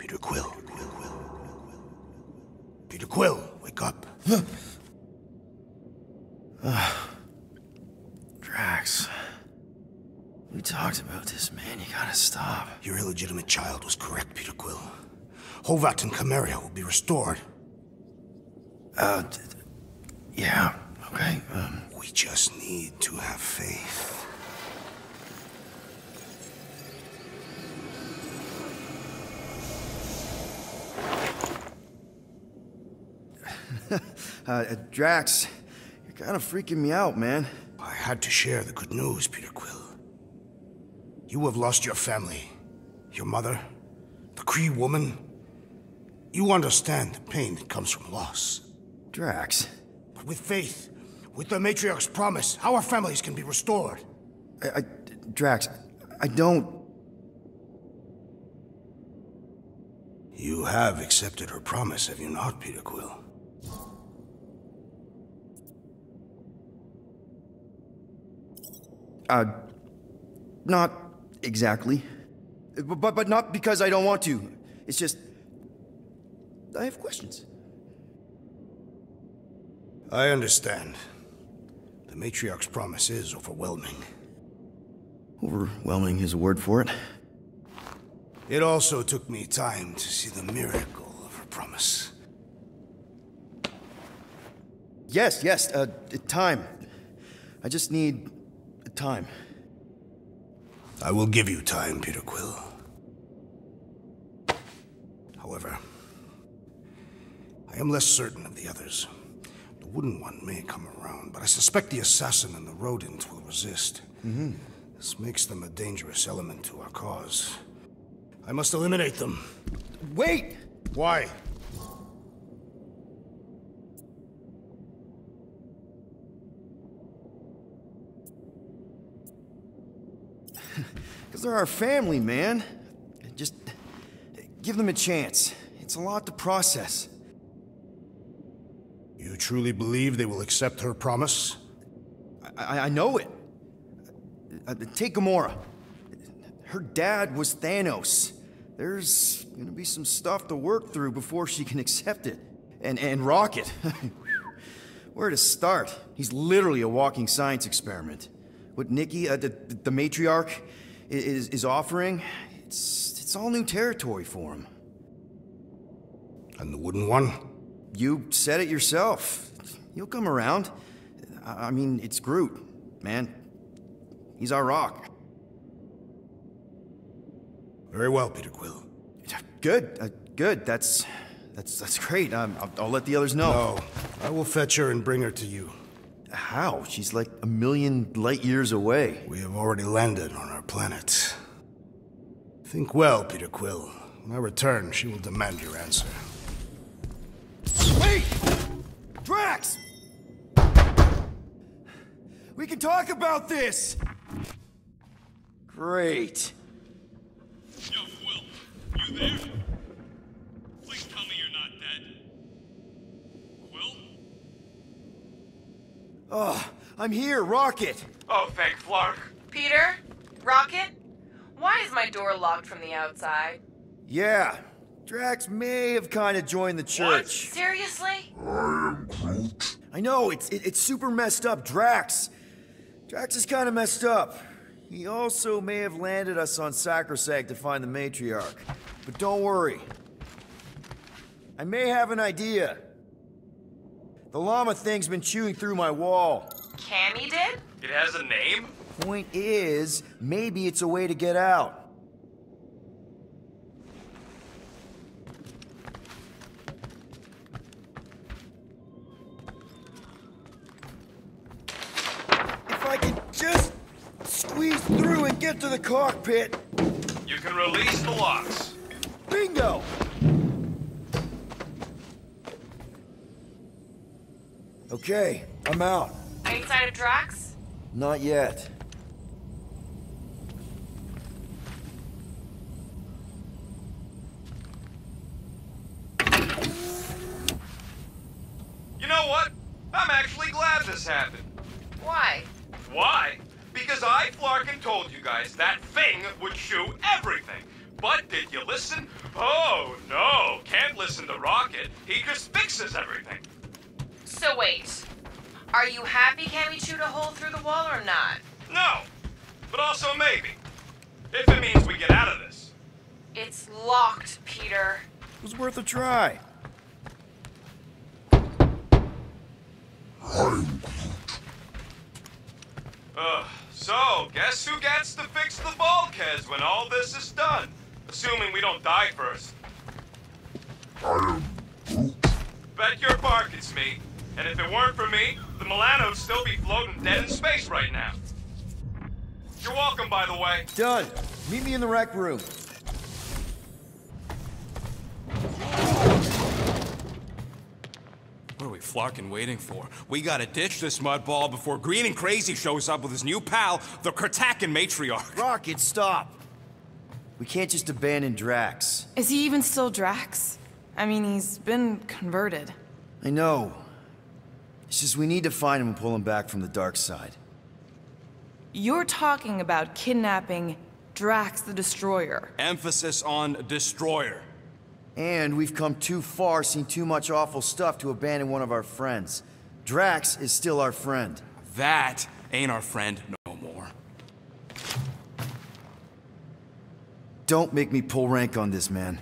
Peter Quill. Peter Quill, wake up. Drax. We talked about this, man. You gotta stop. Your illegitimate child was correct, Peter Quill. Hovat and Chimeria will be restored. Yeah, okay, We just need to have faith. Drax, you're kind of freaking me out, man. I had to share the good news, Peter Quill. You have lost your family. Your mother, the Kree woman. You understand the pain that comes from loss. Drax. But with faith, with the Matriarch's promise, our families can be restored. Drax, I don't... You have accepted her promise, have you not, Peter Quill? Not exactly. But not because I don't want to. It's just... I have questions. I understand. The Matriarch's promise is overwhelming. Overwhelming is a word for it. It also took me time to see the miracle of her promise. Yes, time. I just need time. I will give you time, Peter Quill. However, I am less certain of the others. The Wooden One may come around, but I suspect the assassin and the rodent will resist. This makes them a dangerous element to our cause. I must eliminate them. Wait! Why? Because they're our family, man. Just give them a chance. It's a lot to process. You truly believe they will accept her promise? I know it. Take Gamora. Her dad was Thanos. There's gonna be some stuff to work through before she can accept it. And Rocket. Where to start? He's literally a walking science experiment. What Nikki, the matriarch, is offering, it's all new territory for him. And the Wooden One? You said it yourself. He'll come around. I mean, it's Groot, man. He's our rock. Very well, Peter Quill. Good, good. That's great. I'll let the others know. No, I will fetch her and bring her to you. How? She's like a million light years away. We have already landed on our planet. Think well, Peter Quill. When I return, she will demand your answer. Wait! Drax! We can talk about this! Great. Yo, Quill, you there? Please tell me you're not dead. Quill? Oh, I'm here, Rocket! Oh, thank Flark. Peter? Rocket? Why is my door locked from the outside? Yeah, Drax may have kind of joined the church. Seriously? I know, it's super messed up, Drax is kind of messed up. He also may have landed us on Sacrosanct to find the Matriarch. But don't worry. I may have an idea. The llama thing's been chewing through my wall. Cammy did? It has a name? Point is, maybe it's a way to get out. If I can just squeeze through and get to the cockpit. You can release the locks. Bingo! Okay, I'm out. Are you inside of Drax? Not yet. You know what? I'm actually glad this happened. Why? Why? Because I, Flarkin, told you guys that thing would chew everything. But did you listen? Oh, no. Can't listen to Rocket. He just fixes everything. So wait. Are you happy Cammy chewed a hole through the wall or not? No. But also maybe. If it means we get out of this. It's locked, Peter. It was worth a try. So, guess who gets to fix the bulkheads when all this is done? Assuming we don't die first. Bet your bark it's me. And if it weren't for me, the Milan'd still be floating dead in space right now. You're welcome, by the way. Done. Meet me in the rec room. What are we flarkin' waiting for? We gotta ditch this mudball before Green and Crazy shows up with his new pal, the Kratakan matriarch. Rocket, stop! We can't just abandon Drax. Is he even still Drax? I mean, he's been converted. I know. It's just we need to find him and pull him back from the dark side. You're talking about kidnapping Drax the Destroyer. Emphasis on destroyer. And we've come too far, seen too much awful stuff to abandon one of our friends. Drax is still our friend. That ain't our friend no more. Don't make me pull rank on this, man.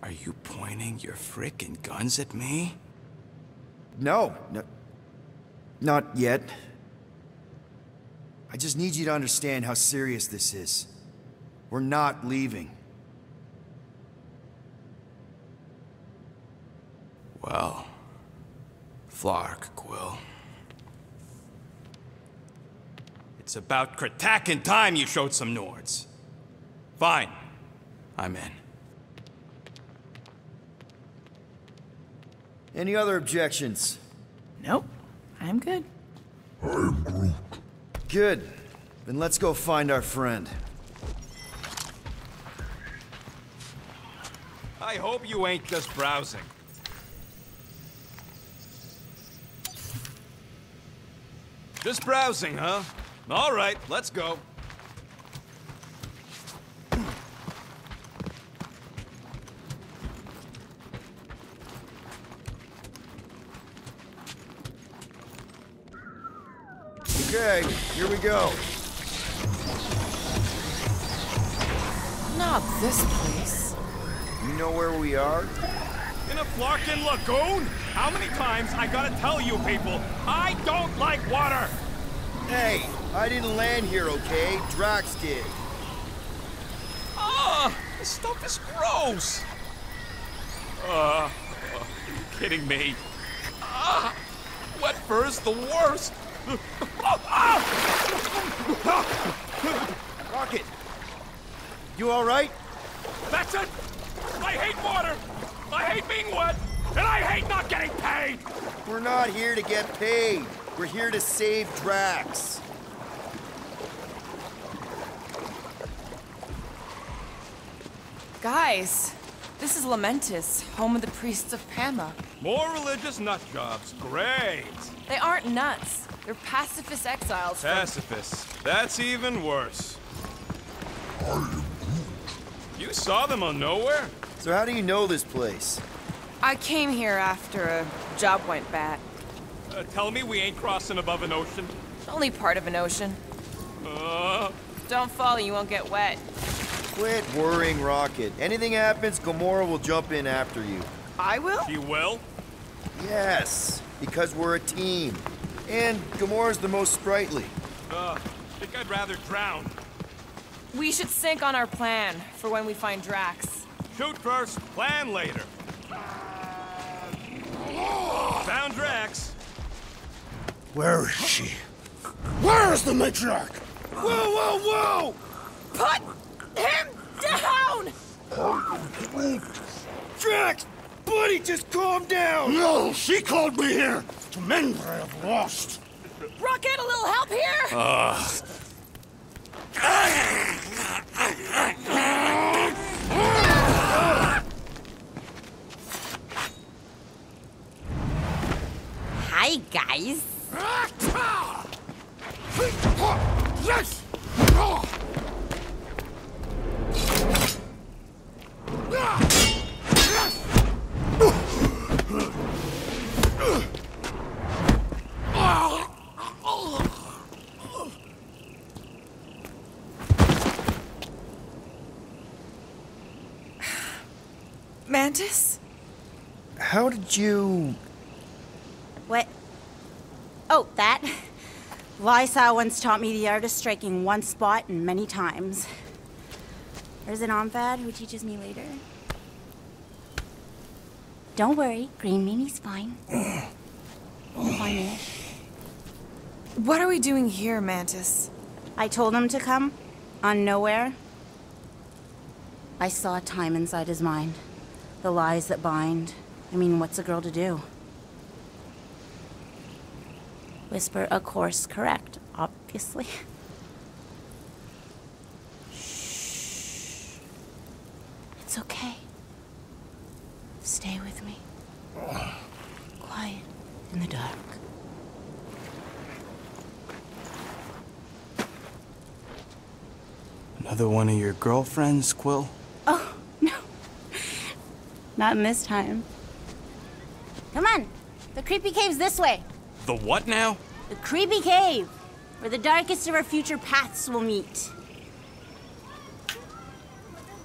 Are you pointing your frickin' guns at me? No, not yet. I just need you to understand how serious this is. We're not leaving. Well, Flark, Quill. It's about Kratakan time you showed some Nords. Fine. I'm in. Any other objections? Nope, I'm good. Good. Then let's go find our friend. I hope you ain't just browsing. Just browsing, huh? All right, let's go. Okay, here we go. Not this place. You know where we are? In a Flarkin lagoon? How many times I gotta tell you people, I don't like water! Hey, I didn't land here, okay? Drax did. Ah, this stuff is gross! Are you kidding me? Ah, wet fur's the worst! Rocket! You alright? That's it! I hate water! I hate being wet! And I hate not getting paid! We're not here to get paid. We're here to save Drax. Guys, this is Lamentis, home of the priests of Pama. More religious nut jobs. Great! They aren't nuts. They're pacifist exiles from... Pacifists. That's even worse. You saw them on Nowhere? So how do you know this place? I came here after a job went bad. Tell me we ain't crossing above an ocean. Only part of an ocean. Uh, Don't fall, you won't get wet. Quit worrying, Rocket. Anything happens, Gamora will jump in after you. I will? she will? Yes, because we're a team. And Gamora's the most sprightly. Think I'd rather drown. We should sync on our plan for when we find Drax. Shoot first, plan later. Found Drax. Where is she? Where is the matriarch? Whoa, whoa, whoa! Put him down! Drax! Buddy, just calm down! No, she called me here to mend what I have lost. Rocket, a little help here? Hi, guys. Yes! Mantis? How did you... What? Oh, that? Lysa once taught me the art of striking one spot and many times. There's an Omphad who teaches me later. Don't worry, Green Mimi's fine. Fine-ish. What are we doing here, Mantis? I told him to come, on nowhere. I saw time inside his mind. The lies that bind. I mean, what's a girl to do? Whisper a course correct, obviously. Shh. It's okay. Stay with me. Quiet in the dark. Another one of your girlfriends, Quill? Oh, no. Not in this time. Come on. The creepy cave's this way. The what now? The creepy cave, where the darkest of our future paths will meet.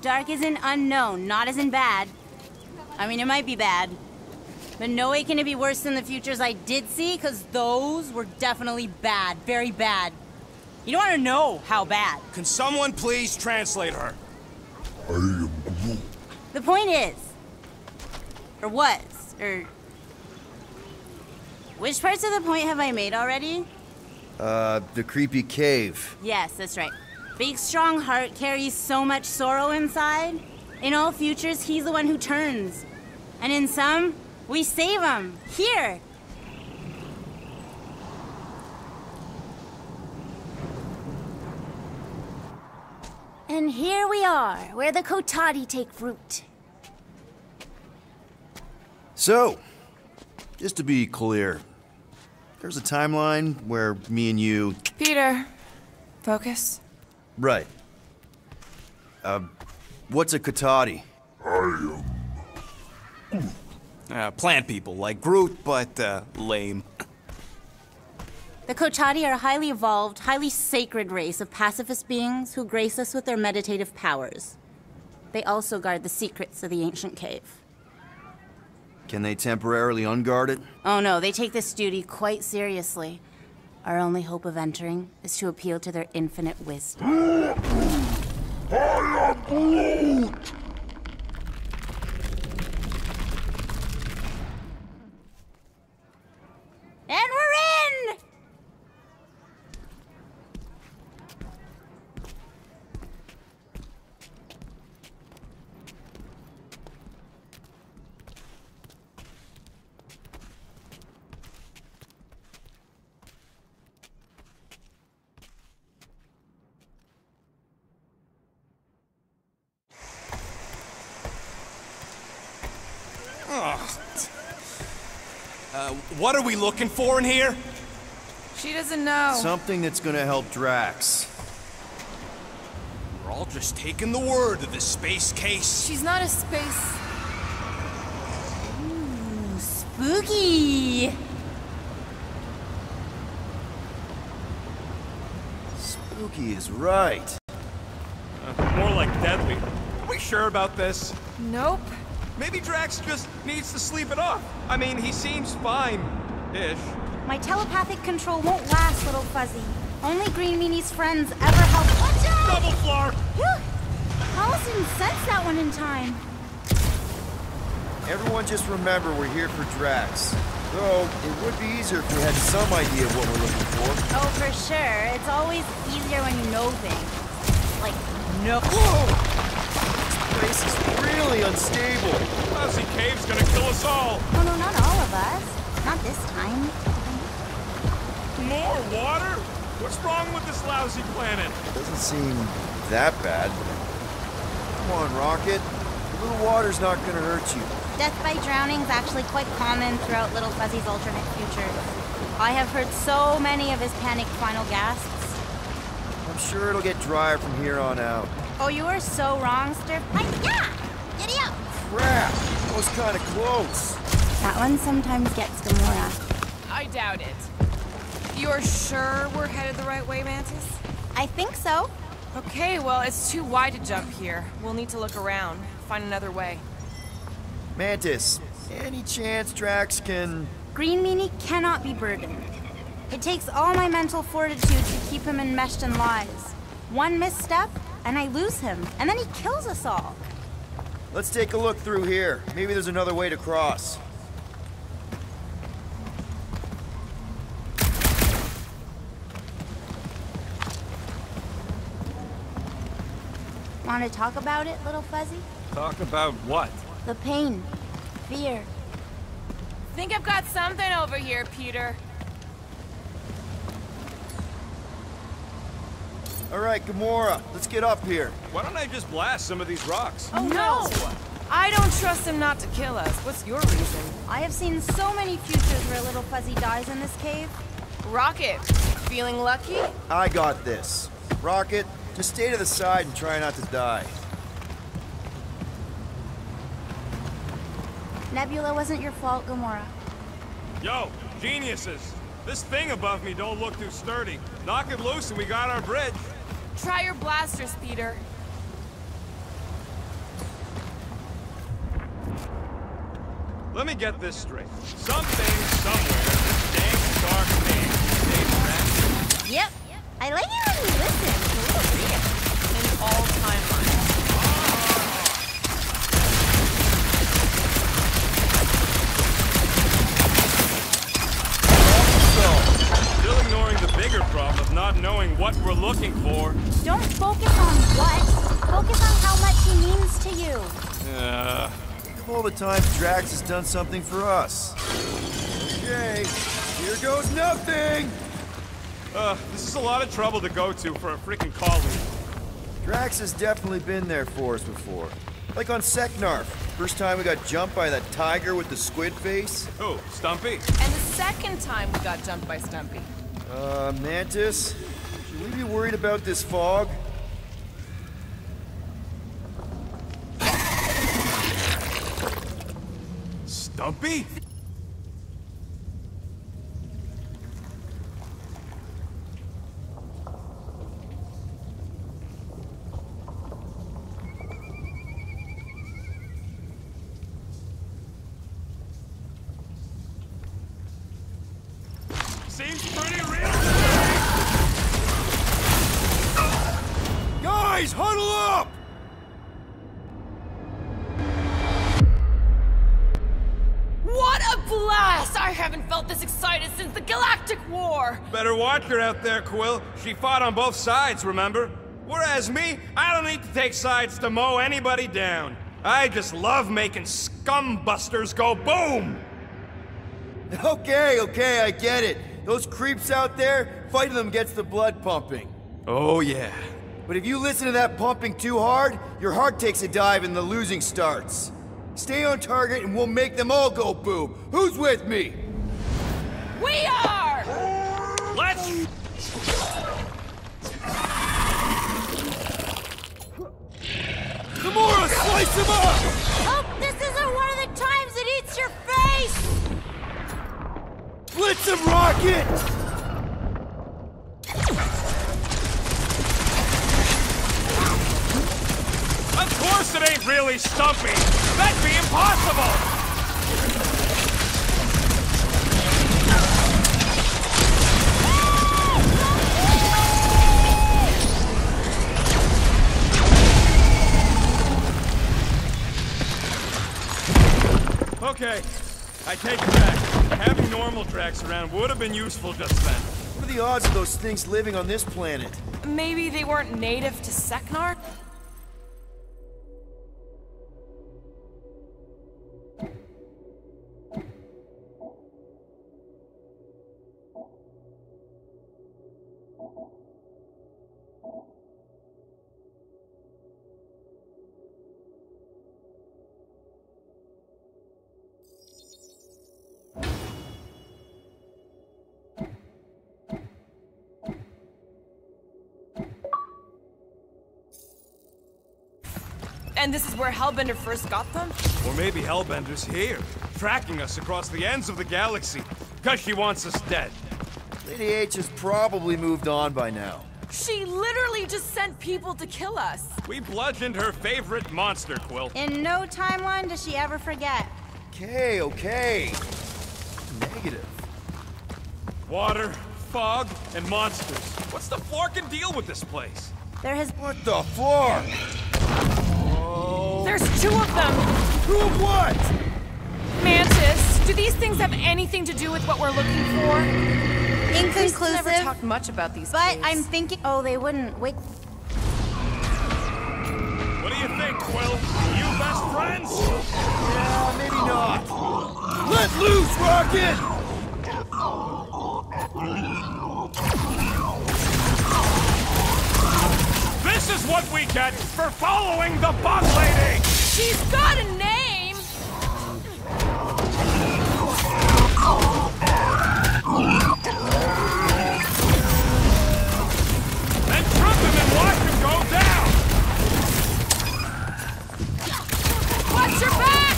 Dark as in unknown, not as in bad. I mean, it might be bad. But no way can it be worse than the futures I did see, because those were definitely bad. Very bad. You don't want to know how bad. Can someone please translate her? The point is, or was, or... Which parts of the point have I made already? The creepy cave. Yes, that's right. Big, strong heart carries so much sorrow inside. In all futures, he's the one who turns. And in some, we save him. Here. And here we are, where the Kotati take root. So, just to be clear, there's a timeline where me and you... Peter, focus. Right. What's a Kotati? Plant people, like Groot, but, lame. The Kotati are a highly evolved, highly sacred race of pacifist beings who grace us with their meditative powers. They also guard the secrets of the ancient cave. Can they temporarily unguard it? Oh no, they take this duty quite seriously. Our only hope of entering is to appeal to their infinite wisdom. And we're in! What are we looking for in here? She doesn't know. Something that's gonna help Drax. We're all just taking the word of the space case. She's not a space... Ooh, spooky! Spooky is right. More like deadly. Are we sure about this? Nope. Maybe Drax just needs to sleep it off. I mean, he seems fine-ish. My telepathic control won't last, little fuzzy. Only Green Meanie's friends ever help. Watch out! Double floor! Phew! Alice didn't sense that one in time. Everyone just remember we're here for Drax. Though, it would be easier if we had some idea of what we're looking for. Oh, for sure. It's always easier when you know things. Like, no. Whoa! This place is really unstable. Lousy cave's gonna kill us all. Oh, no, not all of us. Not this time. More water? What's wrong with this lousy planet? Doesn't seem that bad. Come on, Rocket. A little water's not gonna hurt you. Death by drowning is actually quite common throughout Little Fuzzy's alternate futures. I have heard so many of his panicked final gasps. I'm sure it'll get drier from here on out. Oh, you are so wrong, Stir. Yeah! Giddy up! Crap! That was kind of close. That one sometimes gets Gamora. I doubt it. You're sure we're headed the right way, Mantis? I think so. Okay, well, it's too wide to jump here. We'll need to look around, find another way. Mantis, any chance Drax can... Green Meanie cannot be burdened. It takes all my mental fortitude to keep him enmeshed in lies. One misstep, and I lose him, and then he kills us all. Let's take a look through here. Maybe there's another way to cross. Want to talk about it, little Fuzzy? Talk about what? The pain, fear. Think I've got something over here, Peter. All right, Gamora, let's get up here. Why don't I just blast some of these rocks? Oh no! I don't trust him not to kill us. What's your reason? I have seen so many futures where little Fuzzy dies in this cave. Rocket, feeling lucky? I got this. Rocket, just stay to the side and try not to die. Nebula wasn't your fault, Gamora. Yo, geniuses! This thing above me don't look too sturdy. Knock it loose and we got our bridge. Try your blasters, Peter. Let me get this straight. Something, somewhere, this dang dark thing stays trapped. Yep. I like it when you listen. It's a little weird. In all timelines. Still ignoring the bigger problem of not knowing what we're looking for. Don't focus on what. Focus on how much he means to you. Think of all the times Drax has done something for us. Okay, here goes nothing! This is a lot of trouble to go to for a freaking colleague. Drax has definitely been there for us before. Like on Seknarf. First time we got jumped by that tiger with the squid face. Oh, Stumpy? And the second time we got jumped by Stumpy. Mantis? Should we be worried about this fog? Stumpy? Seems pretty real. Guys, huddle up! What a blast! I haven't felt this excited since the Galactic War! Better watch her out there, Quill. She fought on both sides, remember? Whereas me, I don't need to take sides to mow anybody down. I just love making scumbusters go boom! Okay, I get it. Those creeps out there, fighting them gets the blood pumping. Oh yeah. But if you listen to that pumping too hard, your heart takes a dive and the losing starts. Stay on target and we'll make them all go boom. Who's with me? We are! Let's... Gamora, slice him up! Hope this isn't one of the times it eats your face! Blitz him, Rocket! Of course it ain't really Stumpy! That'd be impossible! Okay, I take it back. Having normal Drax around would have been useful just then. What are the odds of those things living on this planet? Maybe they weren't native to Seknarf? And this is where Hellbender first got them? Or maybe Hellbender's here, tracking us across the ends of the galaxy, because she wants us dead. Lady H has probably moved on by now. She literally just sent people to kill us. We bludgeoned her favorite monster, Quill. In no timeline does she ever forget. Okay. Negative. Water, fog, and monsters. What's the flarkin' deal with this place? There has... What the floor? There's 2 of them. Who what? Mantis, do these things have anything to do with what we're looking for? Inconclusive. We've never talked much about these But caves. I'm thinking... Oh, they wouldn't. Wait. What do you think, Quill? You best friends? Yeah, maybe not. Let loose, Rocket! This is what we get for following the bug lady! She's got a name! Then trip him and watch him go down! Watch your back!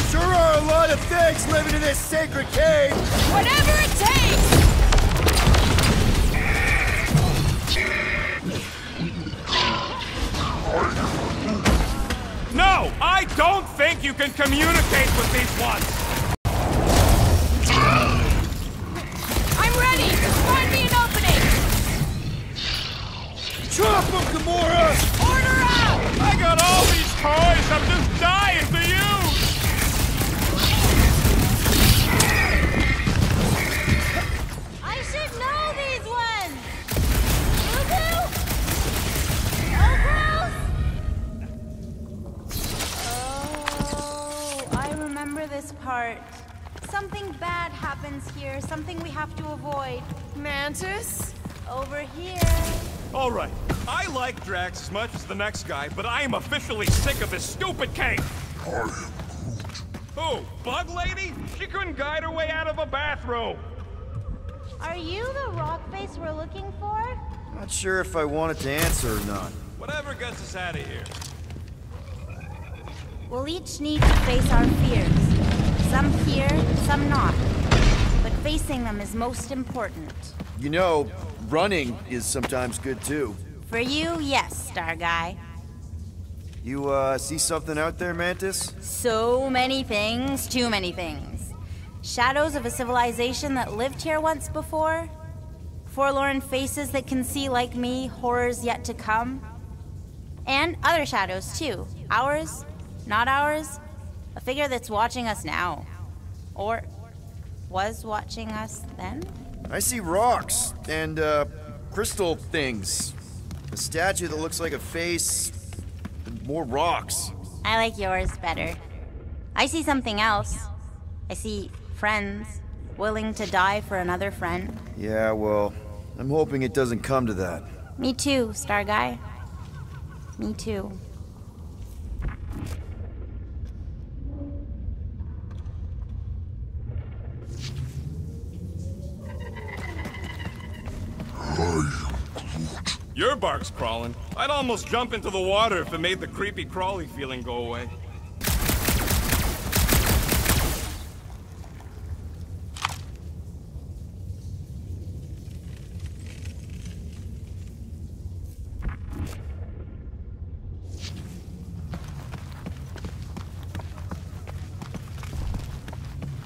Sure are a lot of things living in this sacred cave! Whatever it takes! No! I don't think you can communicate with these ones! I'm ready! Find me an opening! Chop him, Gamora! Order out! I got all these toys I'm just dying to use! I should know these ones! Boo-boo? Oh, gross! Oh, I remember this part. Something bad happens here, something we have to avoid. Mantis? Over here. All right, I like Drax as much as the next guy, but I am officially sick of this stupid cave! Who? Bug Lady? She couldn't guide her way out of a bathroom! Are you the rock face we're looking for? Not sure if I wanted to answer or not. Whatever gets us out of here. We'll each need to face our fears. Some here, some not. But facing them is most important. You know, running is sometimes good too. For you, yes, Star Guy. You, see something out there, Mantis? So many things, too many things. Shadows of a civilization that lived here once before. Forlorn faces that can see, like me, horrors yet to come. And other shadows, too. Ours, not ours. A figure that's watching us now. Or was watching us then? I see rocks and, crystal things. A statue that looks like a face, and more rocks. I like yours better. I see something else. I see friends willing to die for another friend. Yeah, well, I'm hoping it doesn't come to that. Me too, Star Guy. Me too. Your bark's crawling. I'd almost jump into the water if it made the creepy crawly feeling go away.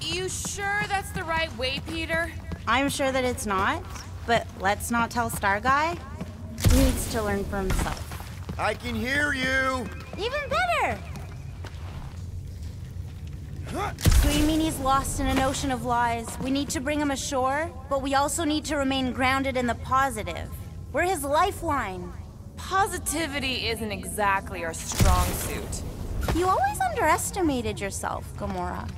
You sure that's the right way, Peter? I'm sure that it's not, but let's not tell Star Guy. He needs to learn for himself. I can hear you! Even better! So you mean he's lost in an ocean of lies? We need to bring him ashore, but we also need to remain grounded in the positive. We're his lifeline. Positivity isn't exactly our strong suit. You always underestimated yourself, Gamora.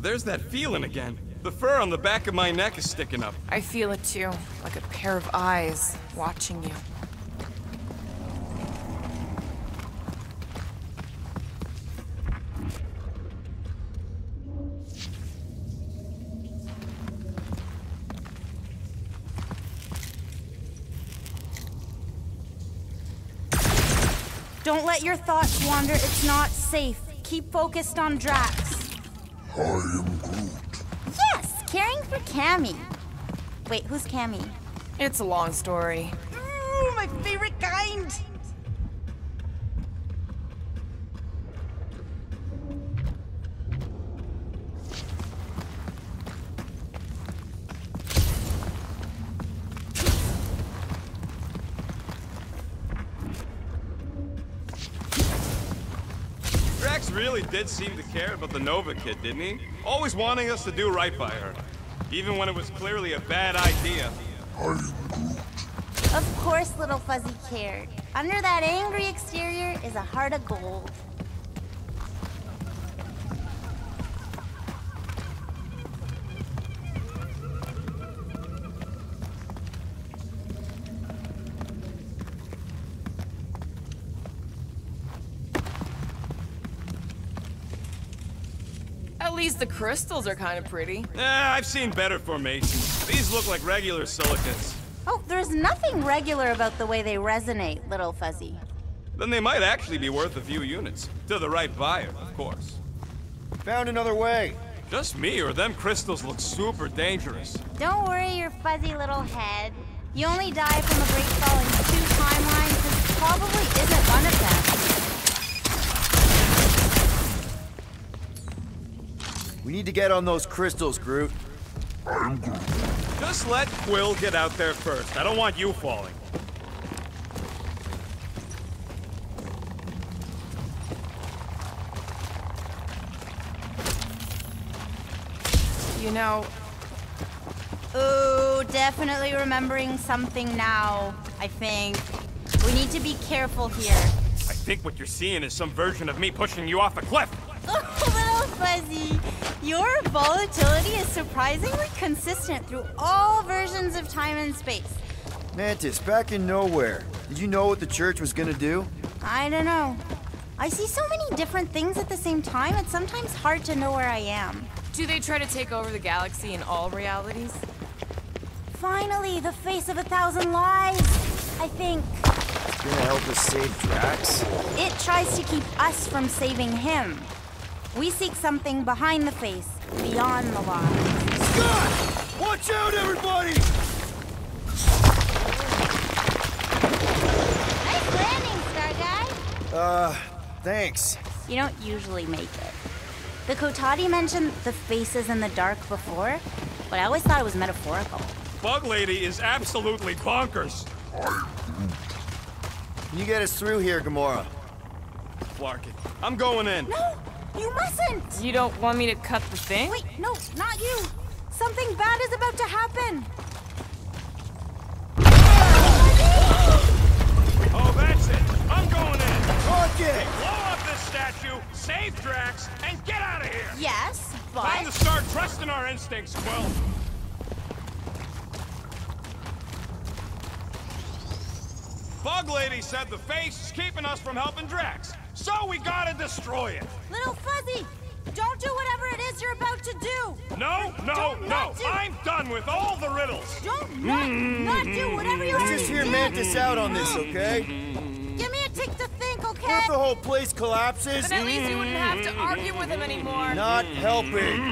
There's that feeling again. The fur on the back of my neck is sticking up. I feel it too, like a pair of eyes watching you. Don't let your thoughts wander. It's not safe. Keep focused on Drax. I am Groot. Yes, caring for Cammy. Wait, who's Cammy? It's a long story. Ooh, my favorite kind. Drax really did seem to care about the Nova kid, didn't he? Always wanting us to do right by her. Even when it was clearly a bad idea. I am Groot. Of course Little Fuzzy cared. Under that angry exterior is a heart of gold. At least the crystals are kind of pretty. I've seen better formations. These look like regular silicates. Oh, there's nothing regular about the way they resonate, Little Fuzzy. Then they might actually be worth a few units. To the right buyer, of course. Found another way. Just me, or them crystals look super dangerous. Don't worry your fuzzy little head. You only die from a great fall in 2 timelines. This probably isn't one of them. We need to get on those crystals, Groot. I am Groot. Just let Quill get out there first. I don't want you falling. You know, Ooh, definitely remembering something now, I think. We need to be careful here. I think what you're seeing is some version of me pushing you off a cliff. Oh, Little Fuzzy, your volatility is surprisingly consistent through all versions of time and space. Mantis, back in nowhere. Did you know what the church was gonna do? I don't know. I see so many different things at the same time, it's sometimes hard to know where I am. do they try to take over the galaxy in all realities? Finally, the face of 1,000 lives, I think. It's gonna help us save Drax? It tries to keep us from saving him. We seek something behind the face, beyond the lies. Scott! Watch out, everybody! Nice landing, Star Guy. Thanks. You don't usually make it. The Kotati mentioned the faces in the dark before, but I always thought it was metaphorical. Bug Lady is absolutely bonkers. Can you get us through here, Gamora? Flark it. I'm going in. No, you mustn't! You don't want me to cut the thing? Wait, no, not you! Something bad is about to happen! Oh, that's it. I'm going in. Rocket! Blow up this statue, save Drax, and get out of here. Yes, Time but... to start trusting our instincts, Quill. Bug Lady said the face is keeping us from helping Drax, so we gotta destroy it. Little Fuzzy, don't do whatever it is you're about to do! No, no, Don't no. not do- I'm done with all the riddles. Don't not do whatever you Let's already just hear did. Mantis out on this, okay? Give me a tick to think, What okay? if the whole place collapses? Then at least you wouldn't have to argue with him anymore. Not helping.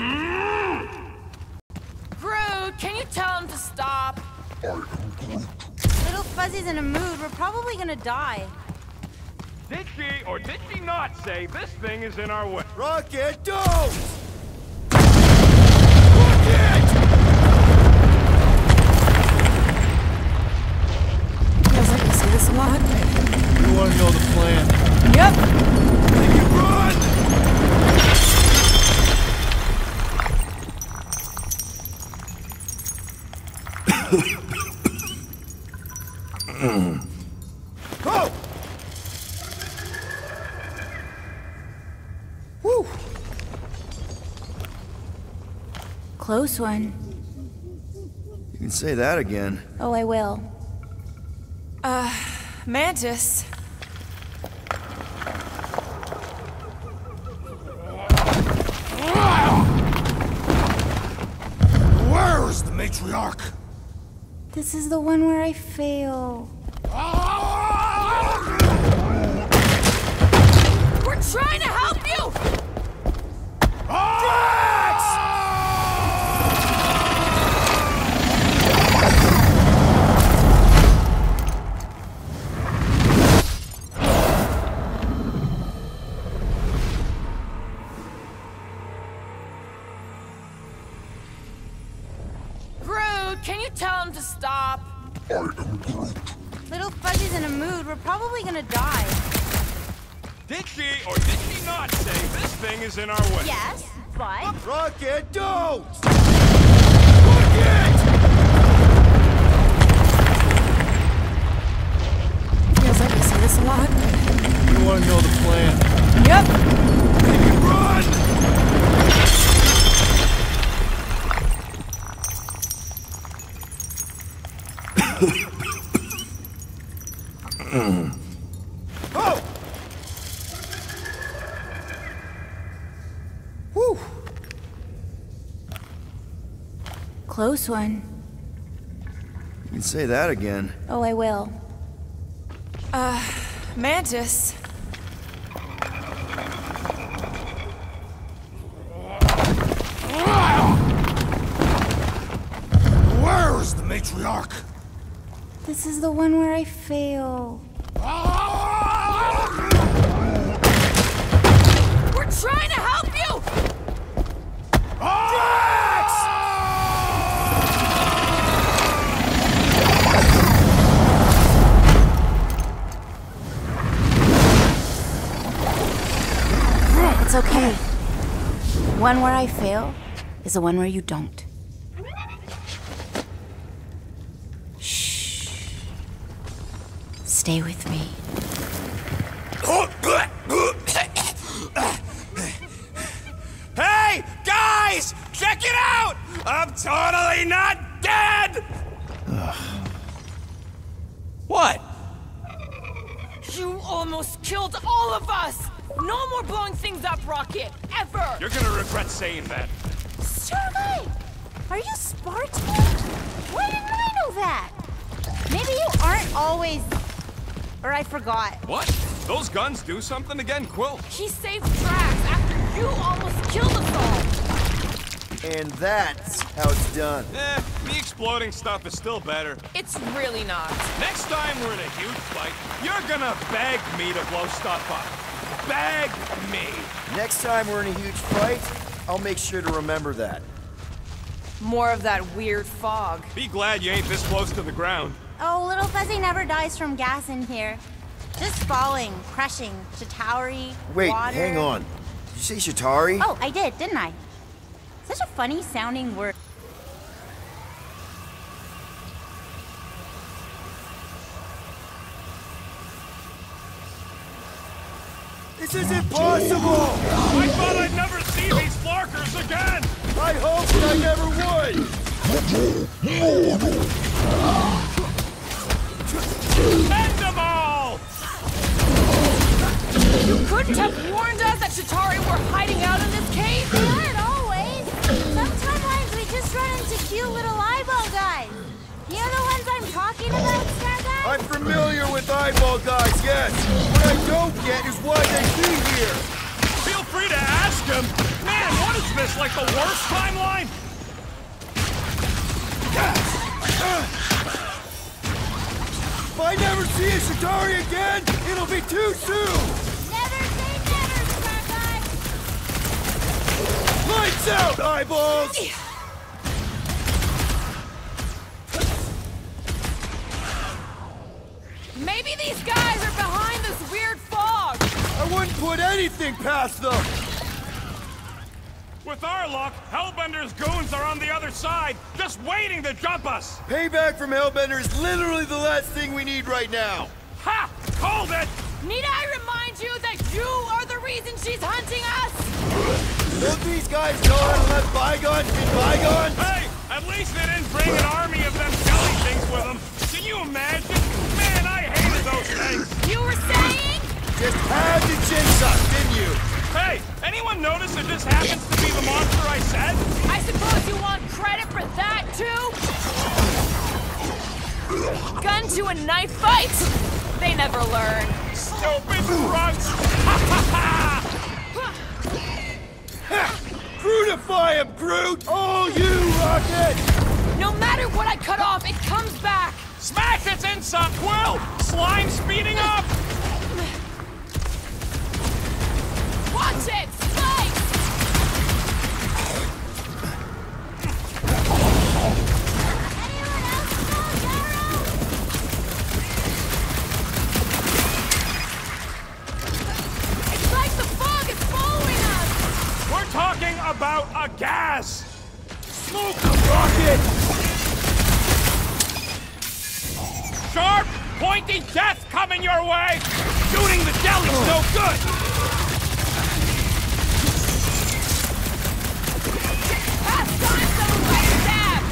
Groot, can you tell him to stop? I am Groot. Little Fuzzy's in a mood. We're probably gonna die. Did she or did she not say this thing is in our way? Rocket, don't! Rocket! Feels like I see this a lot. You want to know the plan? Yep. Make it run! Go! Whew. Close one. You can say that again. Oh, I will. Mantis. Where is the matriarch? This is the one where I fail. trying to help you! Groot, can you tell him to stop? I am Groot. Little Fuzzy's in a mood. We're probably gonna die. Did she or did she not say this thing is in our way? Yes, but... Rocket, don't! Feels like I say this a lot. You want to know the plan? Yep. Oh! Whew! Close one. You can say that again. Oh, I will. Mantis. Where is the matriarch? This is the one where I fail. We're trying to help you! It's okay. One where I fail is the one where you don't. Shh. Stay with me. Hey, guys! Check it out! I'm totally not dead! What? You almost killed all of us! No more blowing things up, Rocket! Ever! You're gonna regret saying that. Starlight! Are you Spartan? Why didn't I know that? Maybe you aren't always... Or I forgot. What? Those guns do something again, Quill? He saved Drax after you almost killed us all! And that's how it's done. The exploding stuff is still better. It's really not. Next time we're in a huge fight, you're gonna beg me to blow stuff up. Beg me. Next time we're in a huge fight, I'll make sure to remember that. More of that weird fog. Be glad you ain't this close to the ground. Oh, Little Fuzzy never dies from gas in here. Just falling, crushing, Chitauri, Wait, water. hang on. Did you say Chitauri? Oh, I did, didn't I? Such a funny sounding word. This isn't possible! I thought I'd never see these flarkers again! I hoped I never would! End them all! You couldn't have warned us that Chitauri were hiding out in this cave? They aren't always. Sometimes we just run into cute little eyeball guys. You know the ones I'm talking about, Star Guy? I'm familiar with eyeball guys, yes! What I don't get is why they be here! Feel free to ask him! Man, what is this, like the worst timeline? If I never see a Chitauri again, it'll be too soon! Never say never, Star Guy. Lights out, eyeballs! Maybe these guys are behind this weird fog! I wouldn't put anything past them! With our luck, Hellbender's goons are on the other side, just waiting to jump us! Payback from Hellbender is literally the last thing we need right now! Ha! Called it! Need I remind you that you are the reason she's hunting us? Don't these guys know how to let bygones be bygones? Hey! At least they didn't bring an army of them jelly things with them! Can you imagine? Man, I hated those things! You were saying? Just had to jinx us, didn't you? Hey! Anyone notice it just happens to be the monster I said? I suppose you want credit for that, too? Gun to a knife fight? They never learn. Stupid drunks! Ha ha ha! Groot-ify him, Groot! Oh, you, Rocket! No matter what I cut off, it comes back! Smash its inside, Quill! Slime speeding up! Watch it! Spike! It's like the fog is following us! We're talking about a gas! Smoke the rocket! Sharp, pointy death coming your way! Shooting the deli's no good! Past time someone got stabbed!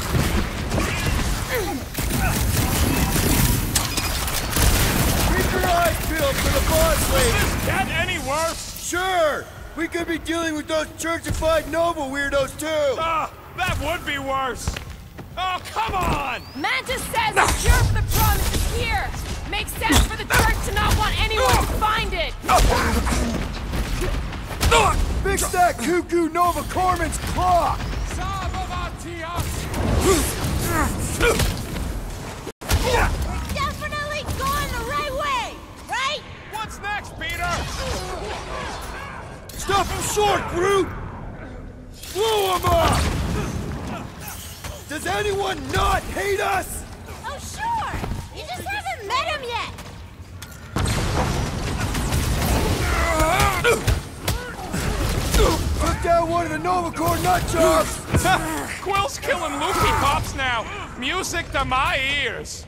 Keep your eyes peeled for the boss lady! Is this get any worse? Sure! We could be dealing with those churchified Nova weirdos, too! That would be worse! Oh, come on! Mantis says the cure for the promise is here! Makes sense for the church to not want anyone to find it! Fix that cuckoo Nova Corman's clock! Definitely going the right way, right? What's next, Peter? Stop him short, Groot! Blow him up! Does anyone not hate us? Oh, sure! You just haven't met him yet! Took down one of the Nova Corps nut jobs! Quill's killing Luffy cops now! Music to my ears!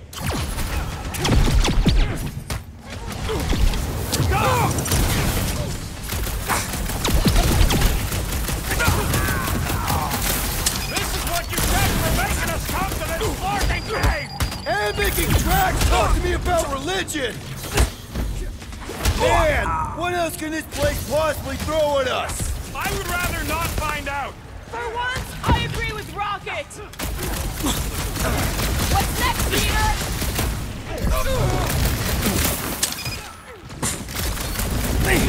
This is what you get for making us come to this fucking cave! And making tracks talk to me about religion! Man, what else can this place possibly throw at us? I would rather not find out! For once, I agree with Rocket! What's next, Peter? Hey,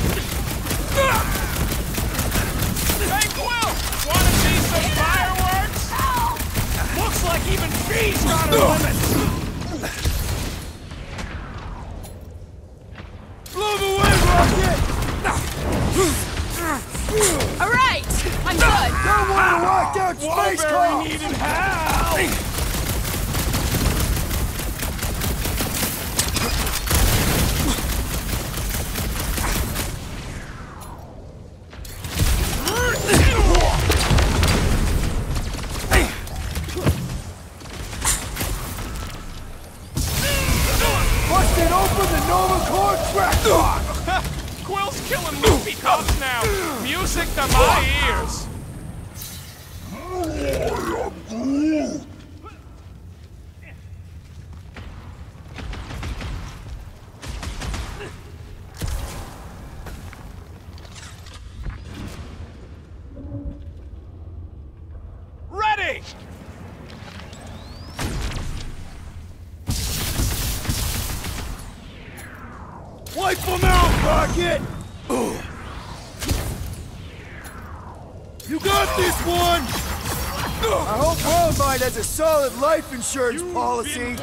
Quill! Wanna see some fireworks? Looks like even she's got her limits! Blow them away, Rocket! Alright! I'm good! Don't want to lock down space Very cops! needed help! Busted open the Nova Corps track! Quill's killing Luffy cops now! Music to my ears! Ready! Wipe them out, Rocket! You got this one! I hope Worldmind has a solid life insurance policy.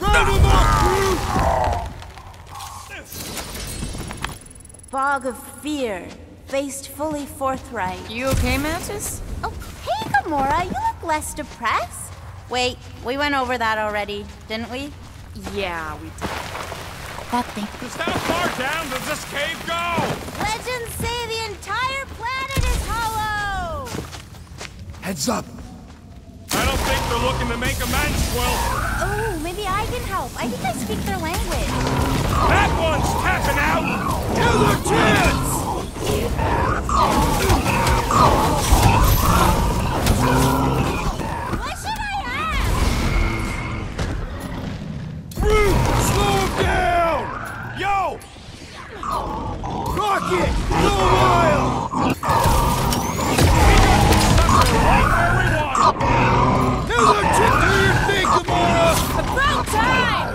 Round them up, Groot! Fog of fear, faced fully forthright. You okay, Mantis? Oh, hey, Gamora, you look less depressed. Wait, we went over that already, didn't we? Yeah, we did. That thing. Just how far down does this cave go? Legends say the entire planet is hollow! Heads up! I don't think they're looking to make amends, Quill. Oh, maybe I can help. I think I speak their language. That one's tapping out! Give her a chance! What should I ask? Groot, slow him down! Yo! Rocket, go wild! Another tip to your thing, Gamora! About time!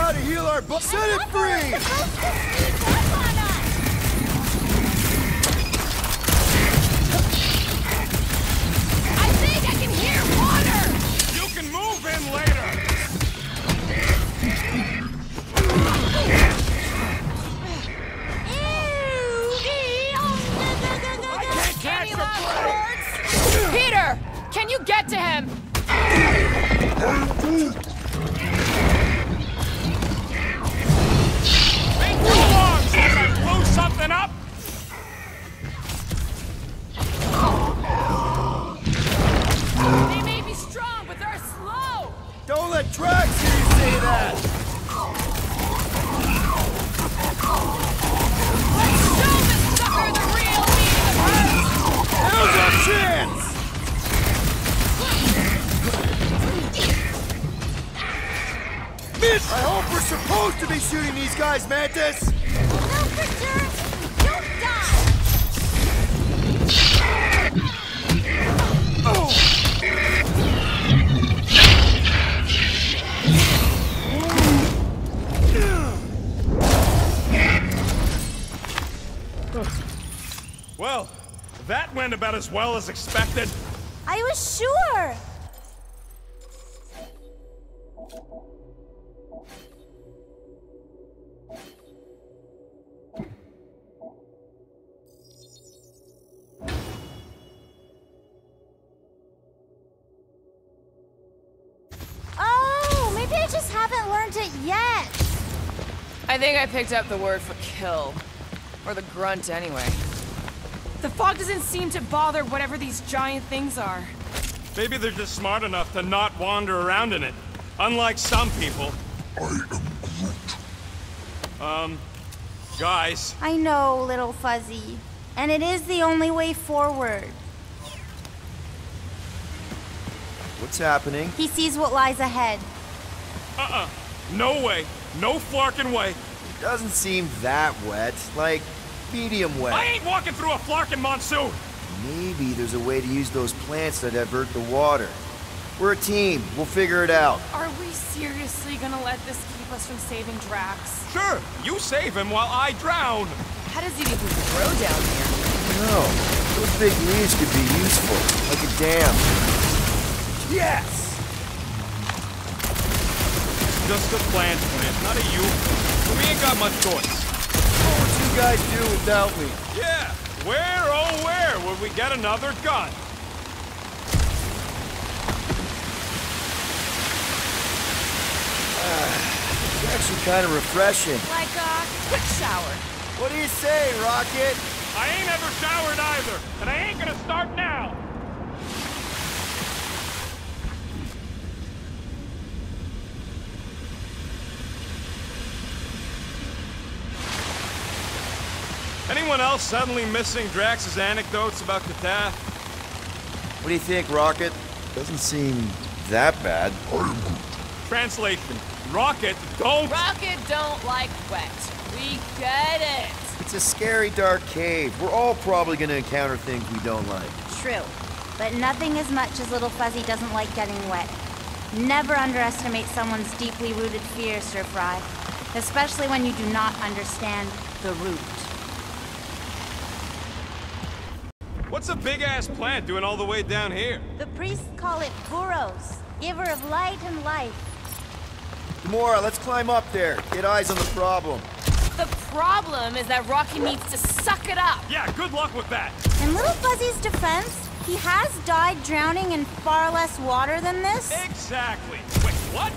how to heal our butt. Set it free! I think I can hear water! You can move in later! Can you Peter! Can you get to him? Been too long since I blew something up! They may be strong, but they're slow! Don't let Drax hear you say that! Let's show this sucker the real meaning of hurt! Now's our chance! Miss! I hope we're supposed to be shooting these guys, Mantis! No, Victor! Don't die! Oh! Well, that went about as well as expected. I was sure! Oh, maybe I just haven't learned it yet. I think I picked up the word for kill. Or the grunt, anyway. The fog doesn't seem to bother whatever these giant things are. Maybe they're just smart enough to not wander around in it. Unlike some people. I am Groot. Guys. I know, little fuzzy. And it is the only way forward. What's happening? He sees what lies ahead. No way. No flarkin' way. It doesn't seem that wet. Like, medium wet. I ain't walking through a flarkin' monsoon. Maybe there's a way to use those plants to divert the water. We're a team. We'll figure it out. Are we seriously gonna let this keep us from saving Drax? Sure, you save him while I drown. How does it even grow down here? No, those big leaves could be useful, like a dam. Yes! Just a plant, not a you. We ain't got much choice. What would you guys do without me? Yeah, where, oh where would we get another gun? It's actually kind of refreshing. Like a quick shower. What do you say, Rocket? I ain't ever showered either, and I ain't gonna start now. Anyone else suddenly missing Drax's anecdotes about Katath? What do you think, Rocket? Doesn't seem that bad. I am Groot. Translation: Rocket, don't. Rocket don't like wet. We get it. It's a scary dark cave. We're all probably gonna encounter things we don't like. True. But nothing as much as little fuzzy doesn't like getting wet. Never underestimate someone's deeply rooted fear, Sir Fry. Especially when you do not understand the root. What's a big-ass plant doing all the way down here? The priests call it Buros, giver of light and life. Gamora, let's climb up there. Get eyes on the problem. The problem is that Rocky needs to suck it up. Yeah, good luck with that. In Little Fuzzy's defense, he has died drowning in far less water than this. Exactly. Wait, what?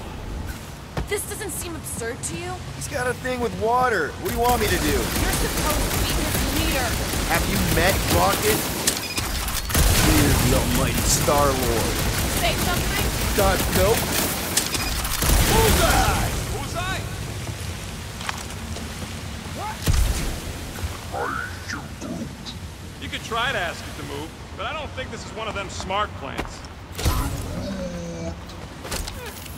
This doesn't seem absurd to you? He's got a thing with water. What do you want me to do? You're supposed to be his leader. Have you met Rocket? Here's the almighty Star-Lord. Say something? Nope. Bullseye! Bullseye? I am Groot. You could try to ask it to move, but I don't think this is one of them smart plants.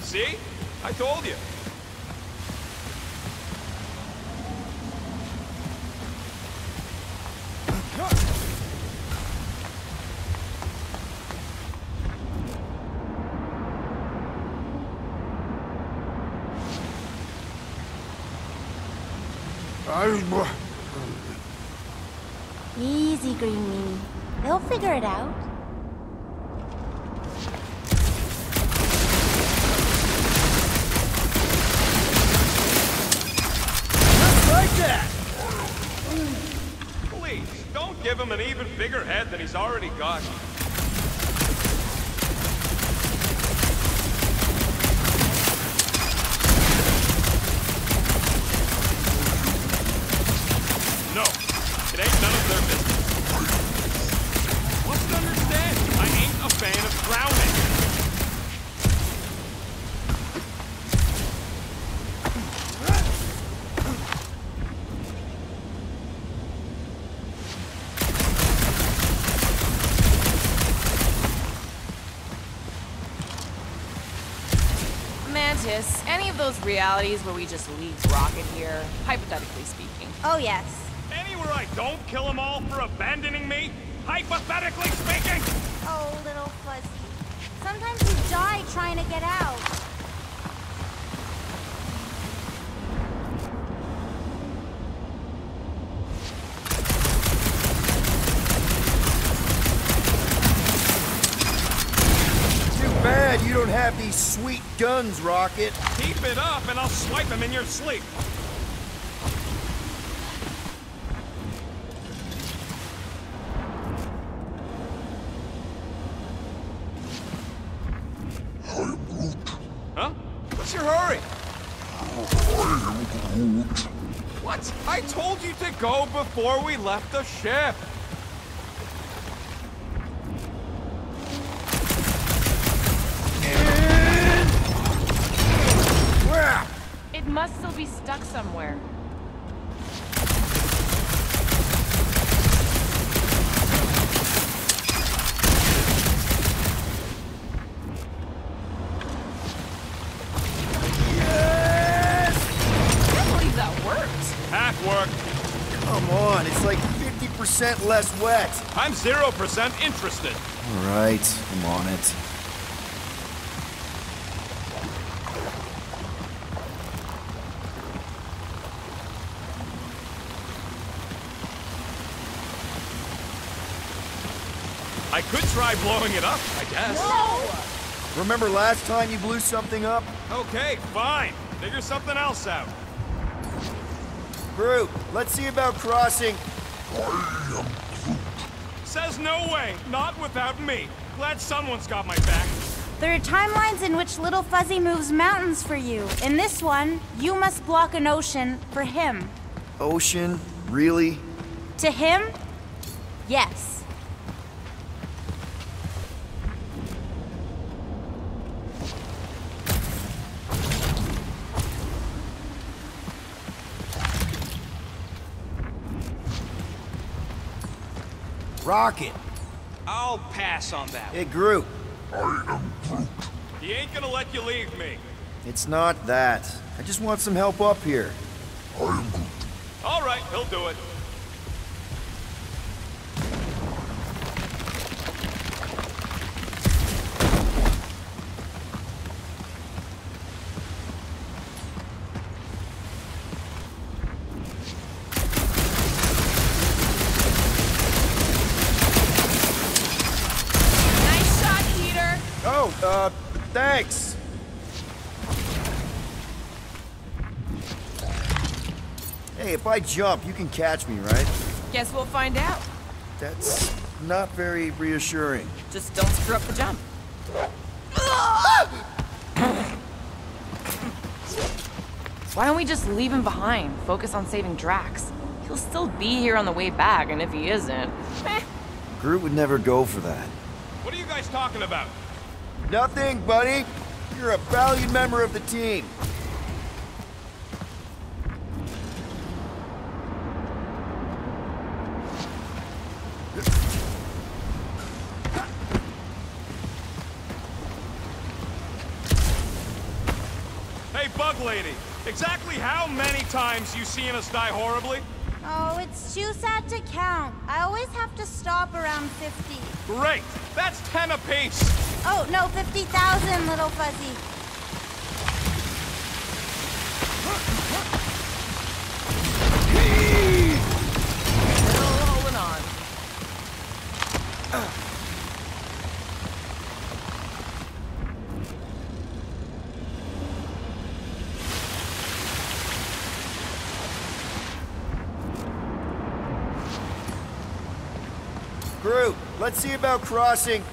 See? I told you. Easy, Greenie. They'll figure it out. Just like that! Please, don't give him an even bigger head than he's already got. No, it ain't none of their business. Must understand, I ain't a fan of drowning. Mantis, any of those realities where we just leave Rocket here, hypothetically speaking? Oh, yes. Anywhere I don't kill them all for abandoning me, hypothetically speaking! Oh, little Fuzzy. Sometimes you die trying to get out. Too bad you don't have these sweet guns, Rocket. Keep it up and I'll swipe him in your sleep. Huh? What's your hurry? I am Groot. What? I told you to go before we left the ship. It must still be stuck somewhere. I can't believe that worked. Half work. Come on, it's like 50% less wet. I'm 0% interested. All right, I'm on it. I could try blowing it up, I guess. Remember last time you blew something up? Okay, fine. Figure something else out. Groot, let's see about crossing. I am Groot. Says no way. Not without me. Glad someone's got my back. There are timelines in which Little Fuzzy moves mountains for you. In this one, you must block an ocean for him. Ocean? Really? To him? Yes. Rocket. I'll pass on that. Hey, Groot. I am Groot. He ain't gonna let you leave me. It's not that. I just want some help up here. I am Groot. All right, he'll do it. Nice shot, Peter. Oh, thanks. Hey, if I jump, you can catch me, right? Guess we'll find out. That's not very reassuring. Just don't screw up the jump. Why don't we just leave him behind? Focus on saving Drax. He'll still be here on the way back, and if he isn't, Groot would never go for that. What are you guys talking about? Nothing, buddy. You're a valued member of the team. Hey, Bug Lady. Exactly how many times you seen us die horribly? Oh, it's too sad to count. I always have to stop around 50. Great. That's 10 apiece. Oh, no, 50,000, Little Fuzzy. let's see about crossing.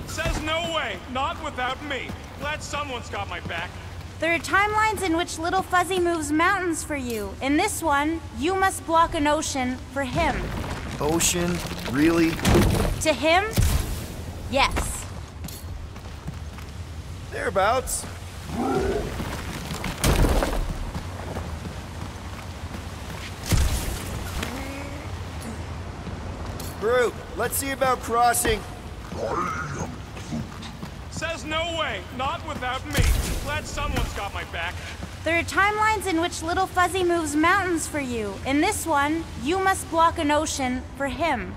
Says no way, not without me. Glad someone's got my back. There are timelines in which Little Fuzzy moves mountains for you. In this one, you must block an ocean for him. Ocean? Really? To him? Yes. Thereabouts. Groot, let's see about crossing. Says no way, not without me. Glad someone's got my back. There are timelines in which Little Fuzzy moves mountains for you. In this one, you must block an ocean for him.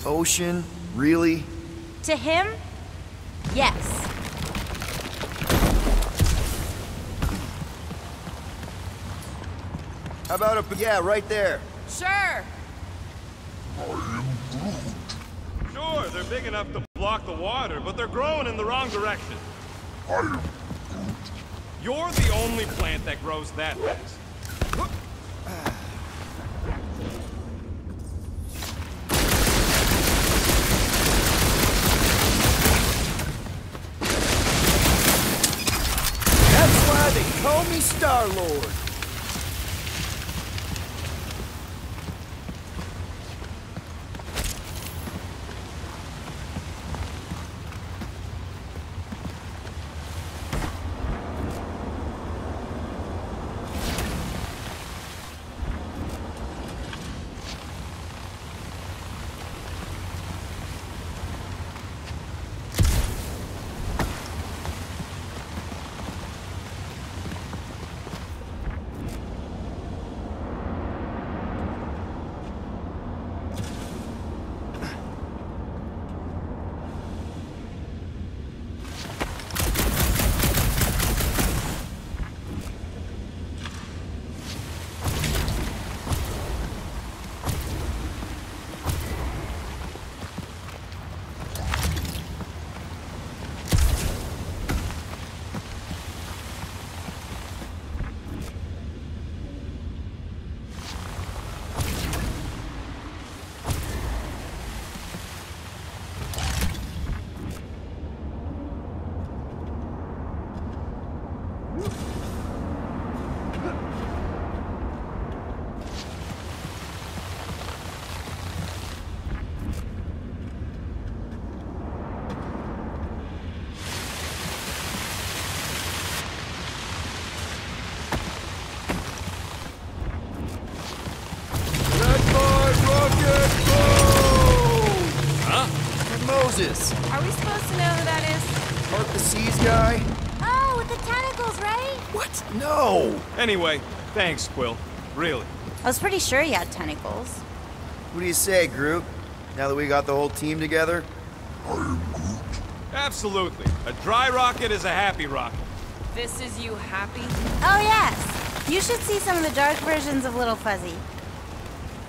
Ocean? Really? To him? Yes. How about yeah, right there. Sure. Sure, they're big enough to block the water, but they're growing in the wrong direction. You're the only plant that grows that fast. That's why they call me Star-Lord. Moses. Are we supposed to know who that is? Part the Seas guy? Oh, with the tentacles, right? What? No! Anyway, thanks, Quill. Really. I was pretty sure he had tentacles. What do you say, Groot? Now that we got the whole team together? Absolutely. A dry rocket is a happy rocket. This is you happy? Oh, yes. You should see some of the dark versions of Little Fuzzy.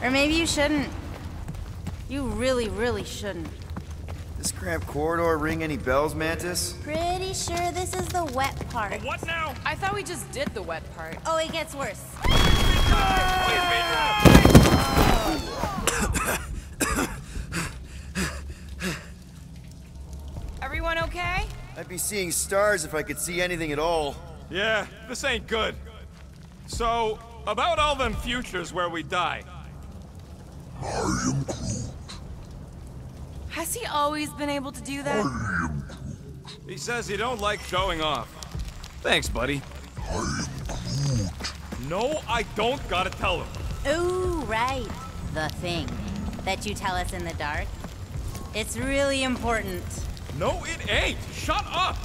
Or maybe you shouldn't. You really, really shouldn't. This cramped corridor ring any bells, Mantis? Pretty sure this is the wet part. What now? I thought we just did the wet part. Oh, it gets worse. Everyone okay? I'd be seeing stars if I could see anything at all. Yeah, this ain't good. So, about all them futures where we die. Has he always been able to do that? He says he don't like showing off. Thanks, buddy. No, I don't gotta tell him. Ooh, right. The thing that you tell us in the dark. It's really important. No, it ain't. Shut up.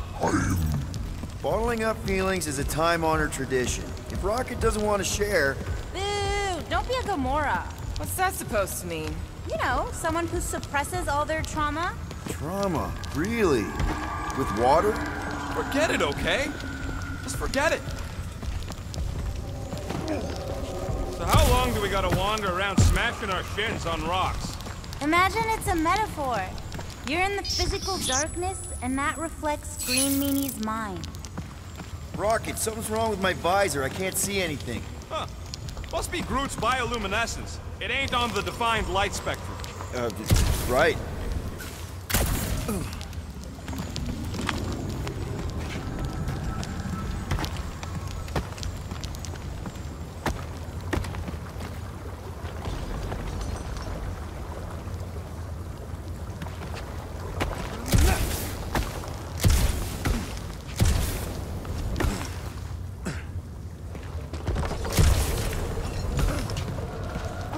Bottling up feelings is a time-honored tradition. If Rocket doesn't want to share... Boo! Don't be a Gamora. What's that supposed to mean? You know, someone who suppresses all their trauma. Trauma? Really? With water? Forget it, okay? Just forget it. So how long do we gotta wander around smashing our shins on rocks? Imagine it's a metaphor. You're in the physical darkness, and that reflects Green Meanie's mind. Rocket, something's wrong with my visor. I can't see anything. Huh. Must be Groot's bioluminescence. It ain't on the defined light spectrum. Right.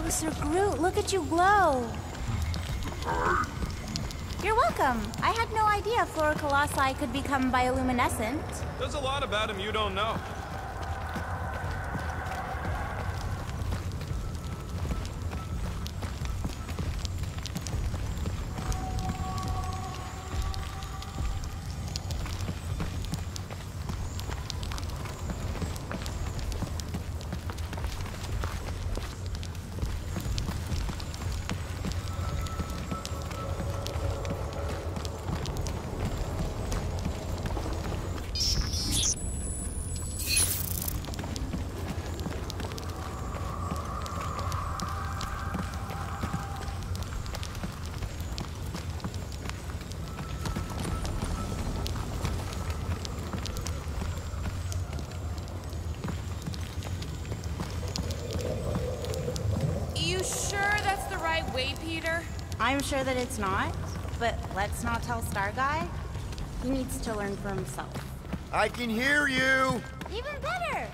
Sir Groot, look at you glow. You're welcome. I had no idea Flora Colossi could become bioluminescent. There's a lot about him you don't know. Way, Peter? I'm sure that it's not, but let's not tell Star Guy. He needs to learn for himself. I can hear you! Even better!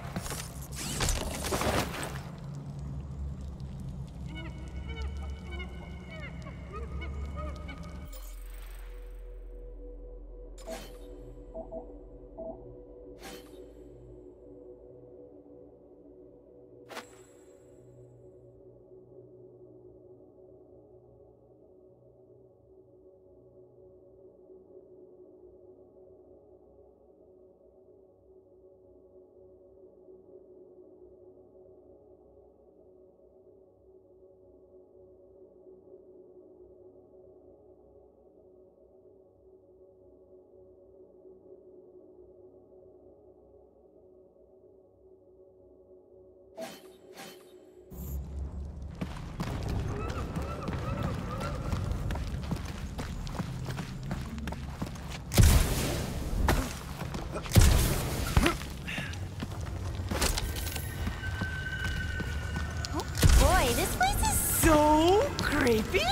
This place is so creepy!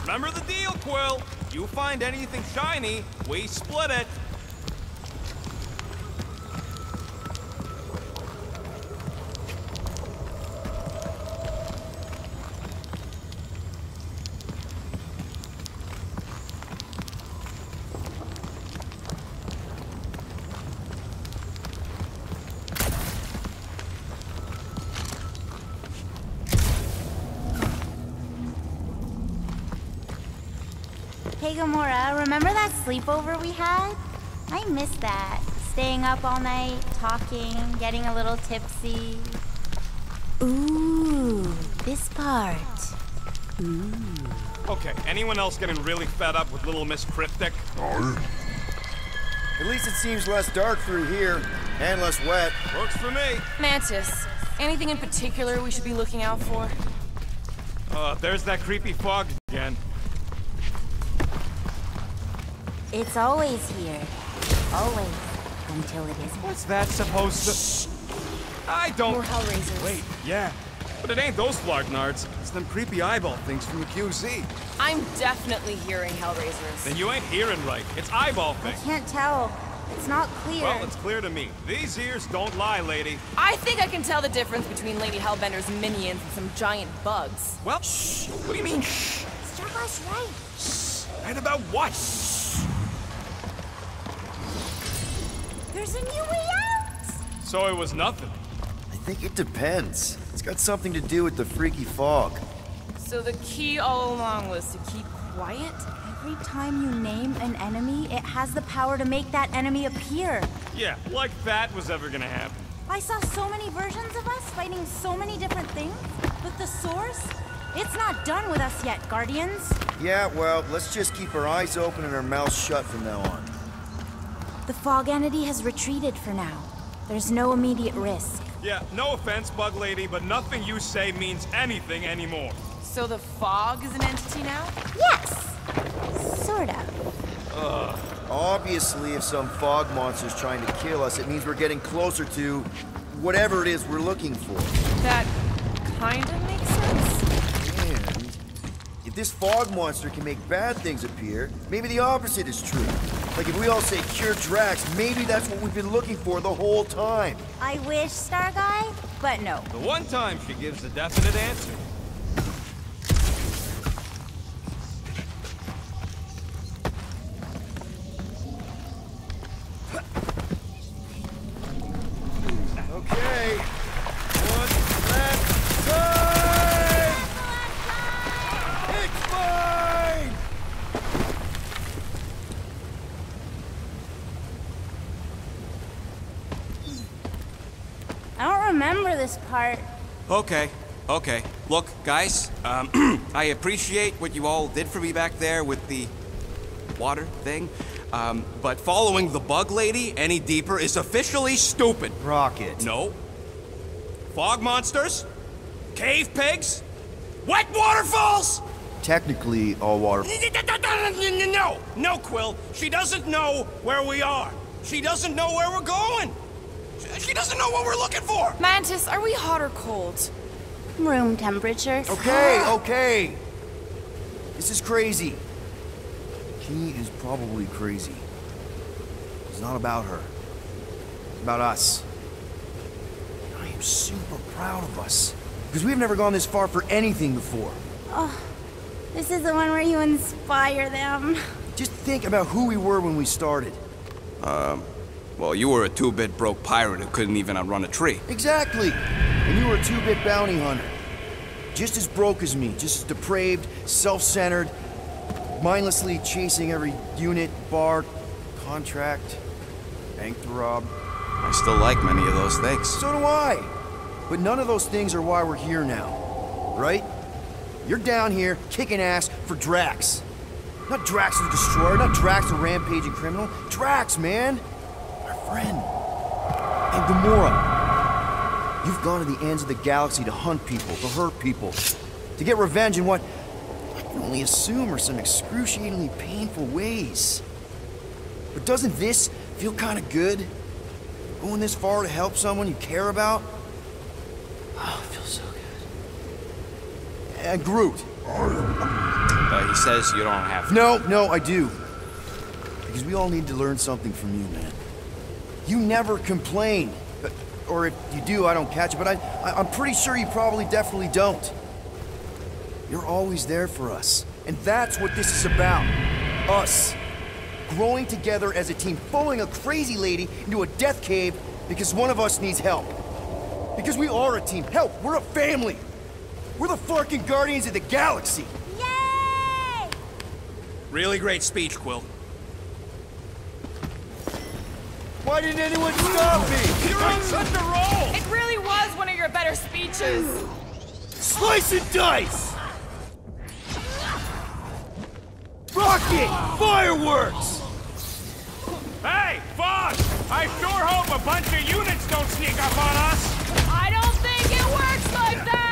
Remember the deal, Quill. You find anything shiny, we split it. Hey Gamora, remember that sleepover we had? I miss that. Staying up all night, talking, getting a little tipsy. Ooh, this part. Ooh. Okay, anyone else getting really fed up with Little Miss Cryptic? No. At least it seems less dark through here, and less wet. Works for me. Mantis, anything in particular we should be looking out for? There's that creepy fog again. It's always here. Always. Until it isn't. What's that supposed to... I don't... More Hellraisers. Wait, yeah. But it ain't those Flargnards. It's them creepy eyeball things from the QZ. I'm definitely hearing Hellraisers. Then you ain't hearing right. It's eyeball things. I can't tell. It's not clear. Well, it's clear to me. These ears don't lie, lady. I think I can tell the difference between Lady Hellbender's minions and some giant bugs. Well, shh. What do you mean, shh? Starguy's right. Shh. And about what? There's a new way out! So it was nothing. I think it depends. It's got something to do with the freaky fog. So the key all along was to keep quiet? Every time you name an enemy, it has the power to make that enemy appear. Yeah, like that was ever gonna happen. I saw so many versions of us fighting so many different things, but the source, it's not done with us yet, Guardians. Yeah, well, let's just keep our eyes open and our mouths shut from now on. The fog entity has retreated for now. There's no immediate risk. Yeah, no offense, Bug Lady, but nothing you say means anything anymore. So the fog is an entity now? Yes. Sort of. Obviously, if some fog monster's trying to kill us, it means we're getting closer to whatever it is we're looking for. That kinda makes sense. And if this fog monster can make bad things appear, maybe the opposite is true. Like if we all say cure Drax, maybe that's what we've been looking for the whole time. I wish, Star Guy, but no. The one time she gives a definite answer. Okay. One last time! It's mine! I don't remember this part. Okay. Look, guys, I appreciate what you all did for me back there with the water thing, but following the bug lady any deeper is officially stupid. Rocket. No. Fog monsters? Cave pigs? Wet waterfalls? Technically, all water. No, Quill. She doesn't know where we are. She doesn't know where we're going. She doesn't know what we're looking for. Mantis, are we hot or cold? Room temperature. Okay. This is crazy. She is probably crazy. It's not about her. It's about us. I am super proud of us. Because we've never gone this far for anything before. Oh, this is the one where you inspire them. Just think about who we were when we started. Well, you were a two-bit broke pirate who couldn't even outrun a tree. Exactly. And you were a two-bit bounty hunter. Just as broke as me, just as depraved, self-centered, mindlessly chasing every unit, bar, contract, bank to rob. I still like many of those things. So do I. But none of those things are why we're here now, right? You're down here kicking ass for Drax. Not Drax the Destroyer, not Drax the rampaging criminal. Drax, man. Our friend. And Gamora. You've gone to the ends of the galaxy to hunt people, to hurt people, to get revenge in what I can only assume are some excruciatingly painful ways. But doesn't this feel kind of good? Going this far to help someone you care about? Oh, it feels so good. And Groot. He says you don't have to. No, I do. Because we all need to learn something from you, man. You never complain. Or if you do, I don't catch it, but I'm pretty sure you probably definitely don't. You're always there for us. And that's what this is about. Us. Growing together as a team, following a crazy lady into a death cave because one of us needs help. Because we are a team. Help, we're a family. We're the fucking Guardians of the Galaxy. Yay! Really great speech, Quill. Why didn't anyone stop me? You're on such a roll! It really was one of your better speeches. Slice and dice! Rocket! Fireworks! Hey, Fog! I sure hope a bunch of units don't sneak up on us! I don't think it works like that!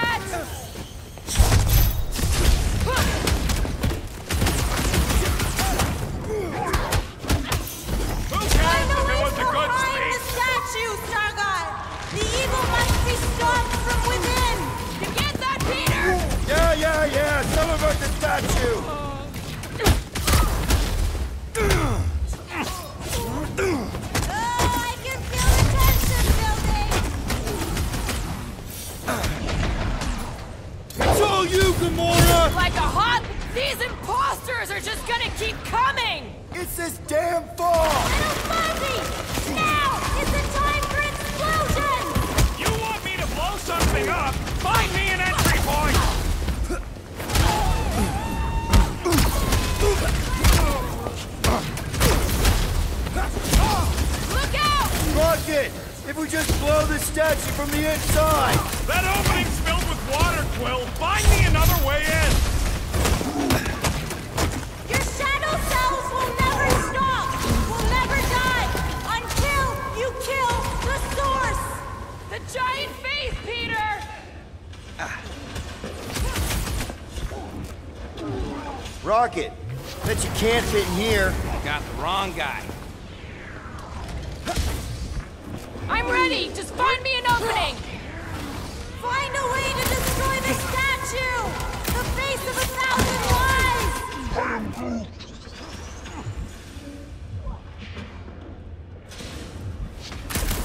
Who cares if it was a good Behind the speech? statue, Starguy! The evil must be stopped from within! You get that, Peter? Yeah. Some of us the statue. Oh, I can feel the tension building! It's all you, Gamora! Like a hot... These imposters are just gonna keep coming! It's this damn fog! Little Fuzzy! Now! It's the time for explosions! You want me to blow something up? Find me an entry point! Look out! Rocket! If we just blow the statue from the inside! That opening's filled with water, Quill. Find me another way in! Your shadow cells will never stop! Will never die! Until you kill the source! The giant face, Peter! Rocket. Bet you can't fit in here. Got the wrong guy. I'm ready! Just find me an opening! Find a way to destroy the statue! The face of 1,000 lies! I am Groot.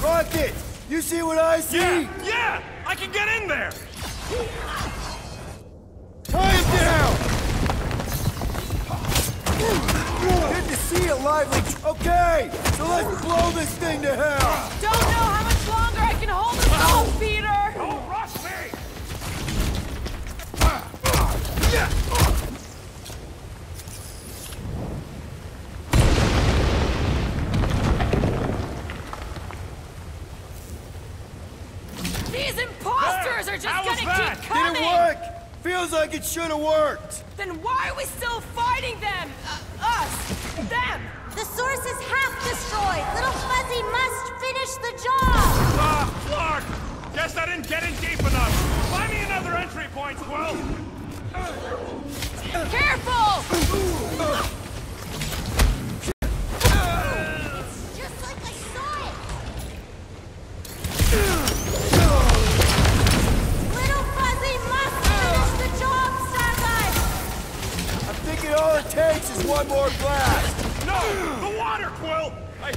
Rocket! You see what I see? Yeah! I can get in there! Tie him down! Good to see you, lively. Okay, so let's blow this thing to hell! Don't know how much longer I can hold this off, Peter! Don't rush me! These imposters are just How was gonna that? keep coming! Did it work? Feels like it should have worked! Then why are we still fighting them? Us! Them! The source is half destroyed! Little Fuzzy must finish the job! Clark! Guess I didn't get in deep enough. Find me another entry point, Quill! Careful! Just like I saw it! Little Fuzzy must finish the job, Starlight! I'm thinking all it takes is one more blast! No! The water, Quill! I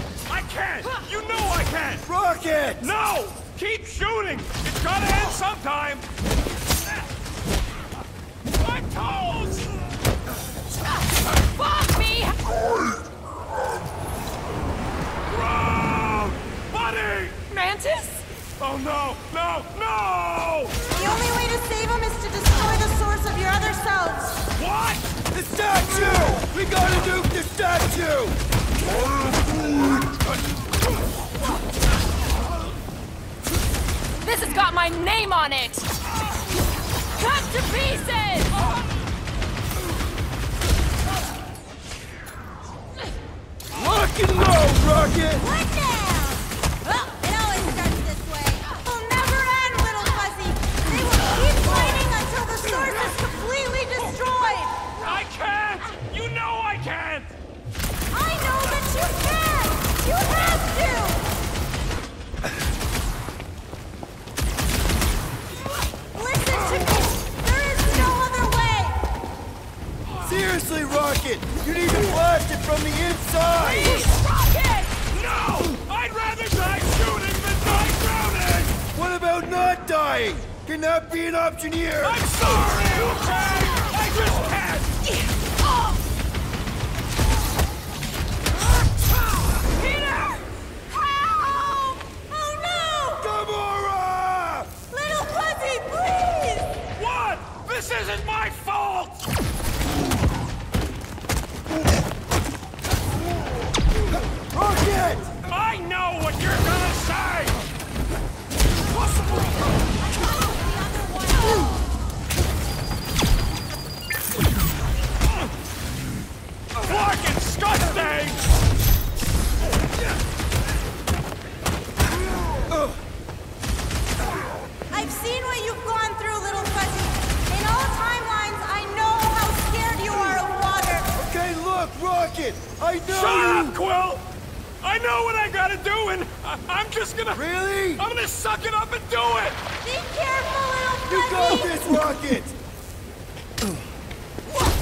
can't! You know I can't! Rocket! No! Keep shooting! It's gotta end sometime! My toes! Fuck me! Ground! Buddy! Mantis? Oh no! No! No! The only way to save him is to destroy the source of your other selves. What? The statue! We gotta nuke the statue! This has got my name on it! Cut to pieces! Lock and load, Rocket! What now? Well, it always starts this way. It'll never end, Little Fuzzy. They will keep fighting until the source is completely destroyed. I can't! You know I can't! I know that you can! You have to! Listen to me! There is no other way! Seriously, Rocket! You need to blast it from the inside! Rocket! No! I'd rather die shooting than die drowning! What about not dying? Can that be an option here? I'm sorry, okay? I just can't! Peter! Help! Oh no! Gamora! Little Fuzzy, please! What? This isn't my fault! Rocket! I know what you're gonna say! Fucking disgusting! I've seen what you've gone through, Little Fuzzy. In all timelines, I know how scared you are of water. Okay, look, Rocket! I know Shut you! up, Quill! I know what I gotta do, and I'm just gonna... Really? I'm gonna suck it up and do it! Be careful, Little Fuzzy! You got this, Rocket!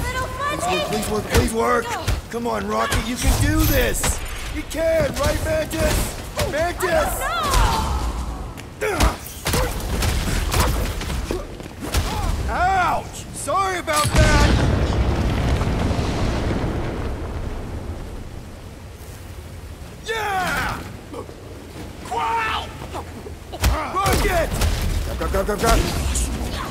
Little Fuzzy! Please work, please work! Come on, Rocket, you can do this! You can, right, Mantis? Mantis! Ouch! Sorry about that! Yeah! Quill! Rocket! Go!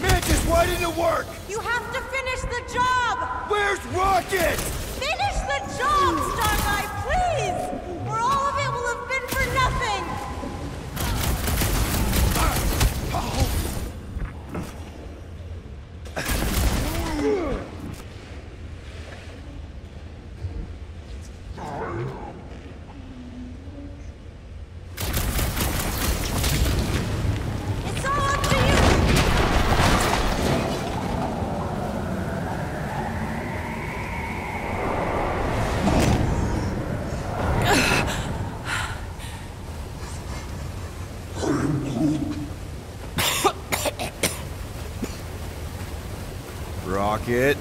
Mantis, why didn't it work? You have to finish the job! Where's Rocket? Finish the job, Starlight, please! Or all of it will have been for nothing! It's all up to you! it.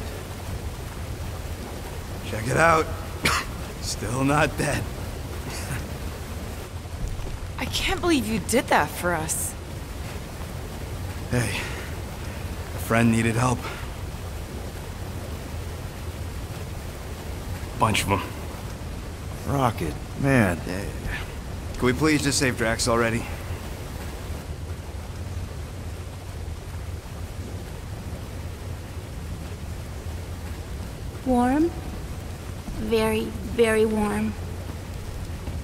Check it out. Still not dead. I can't believe you did that for us. Hey, a friend needed help. Bunch of them. Rocket, man. Can we please just save Drax already? Warm? Very, very warm.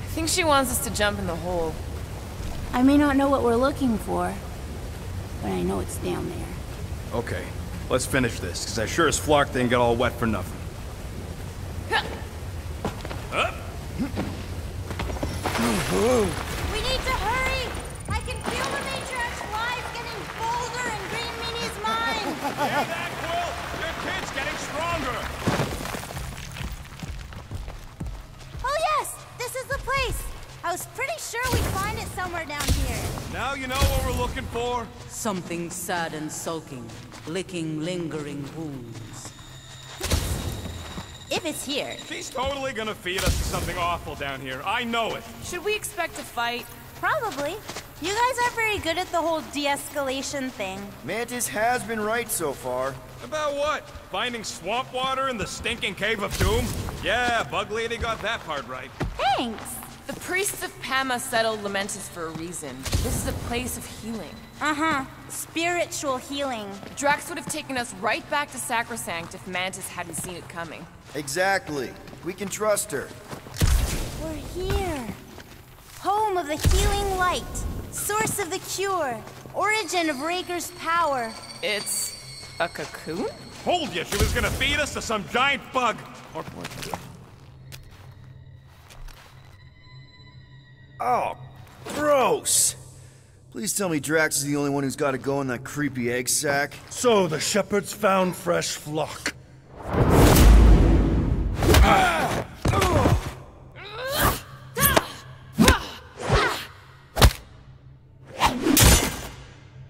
I think she wants us to jump in the hole. I may not know what we're looking for, but I know it's down there. Okay, let's finish this, because I sure as Flark didn't get all wet for nothing. We need to hurry! I can feel the Matriarch's life getting bolder in Green Meanie's mind! Hear that, Quill? Your kid's getting stronger. Oh yes! This is the place! I was pretty sure we'd find it somewhere down here. Now you know what we're looking for? Something sad and sulking, licking lingering wounds. If it's here. She's totally gonna feed us to something awful down here. I know it. Should we expect a fight? Probably. You guys aren't very good at the whole de-escalation thing. Mantis has been right so far. About what? Finding swamp water in the stinking cave of doom? Yeah, Bug Lady got that part right. Thanks! The priests of Pama settled Lamentis for a reason. This is a place of healing. Uh-huh. Spiritual healing. Drax would have taken us right back to Sacrosanct if Mantis hadn't seen it coming. Exactly. We can trust her. We're here. Home of the healing light. Source of the cure. Origin of Raker's power. It's a cocoon? Told you she was gonna feed us to some giant bug. Or... Oh, gross! Please tell me Drax is the only one who's got to go in that creepy egg sack. So the shepherds found fresh flock.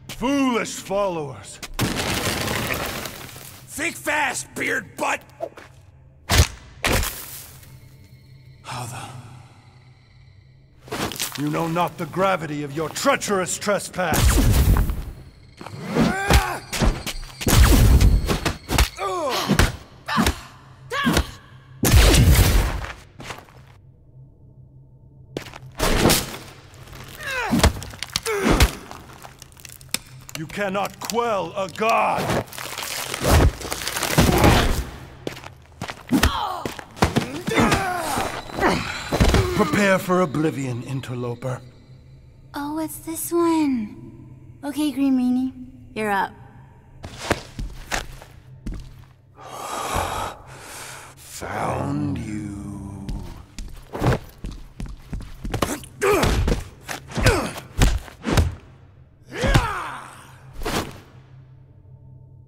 Foolish followers. Think fast, beard butt! How the... You know not the gravity of your treacherous trespass. You cannot quell a god. Prepare for oblivion, interloper. Oh, it's this one. Okay, Green Meanie, you're up. Found you.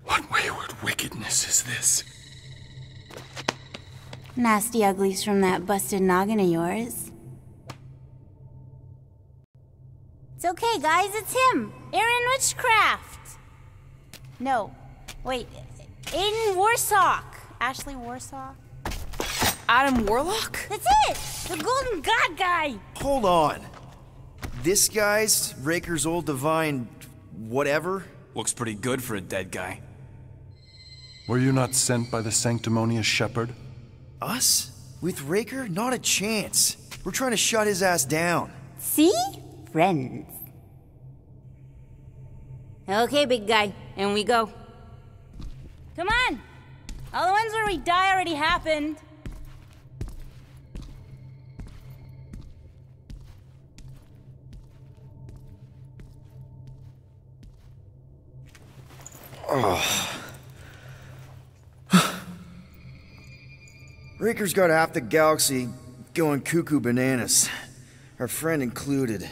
What wayward wickedness is this? Nasty uglies from that busted noggin of yours. It's okay, guys, it's him! Aaron Witchcraft! No, wait, Aiden Warsock! Ashley Warsock? Adam Warlock? That's it! The Golden God guy! Hold on. This guy's Raker's old divine... whatever? Looks pretty good for a dead guy. Were you not sent by the sanctimonious shepherd? Us? With Raker? Not a chance. We're trying to shut his ass down. See? Friends. Okay, big guy, and we go. Come on! All the ones where we die already happened. Raker's got half the galaxy going cuckoo bananas. Our friend included.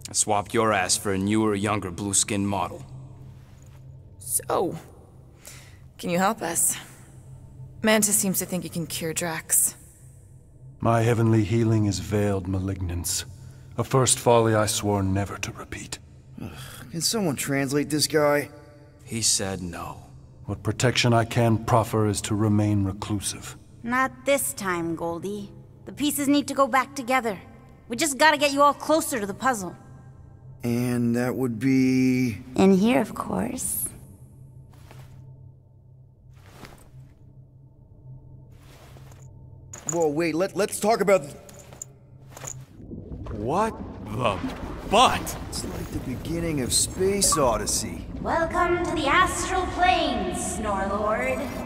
I swapped your ass for a newer, younger blue-skinned model. So, can you help us? Mantis seems to think you can cure Drax. My heavenly healing is veiled malignance. A first folly I swore never to repeat. Can someone translate this guy? He said no. What protection I can proffer is to remain reclusive. Not this time, Goldie. The pieces need to go back together. We just gotta get you all closer to the puzzle. And that would be... In here, of course. Whoa, wait, let's talk about... What the butt? It's like the beginning of Space Odyssey. Welcome to the astral planes, Snorlord.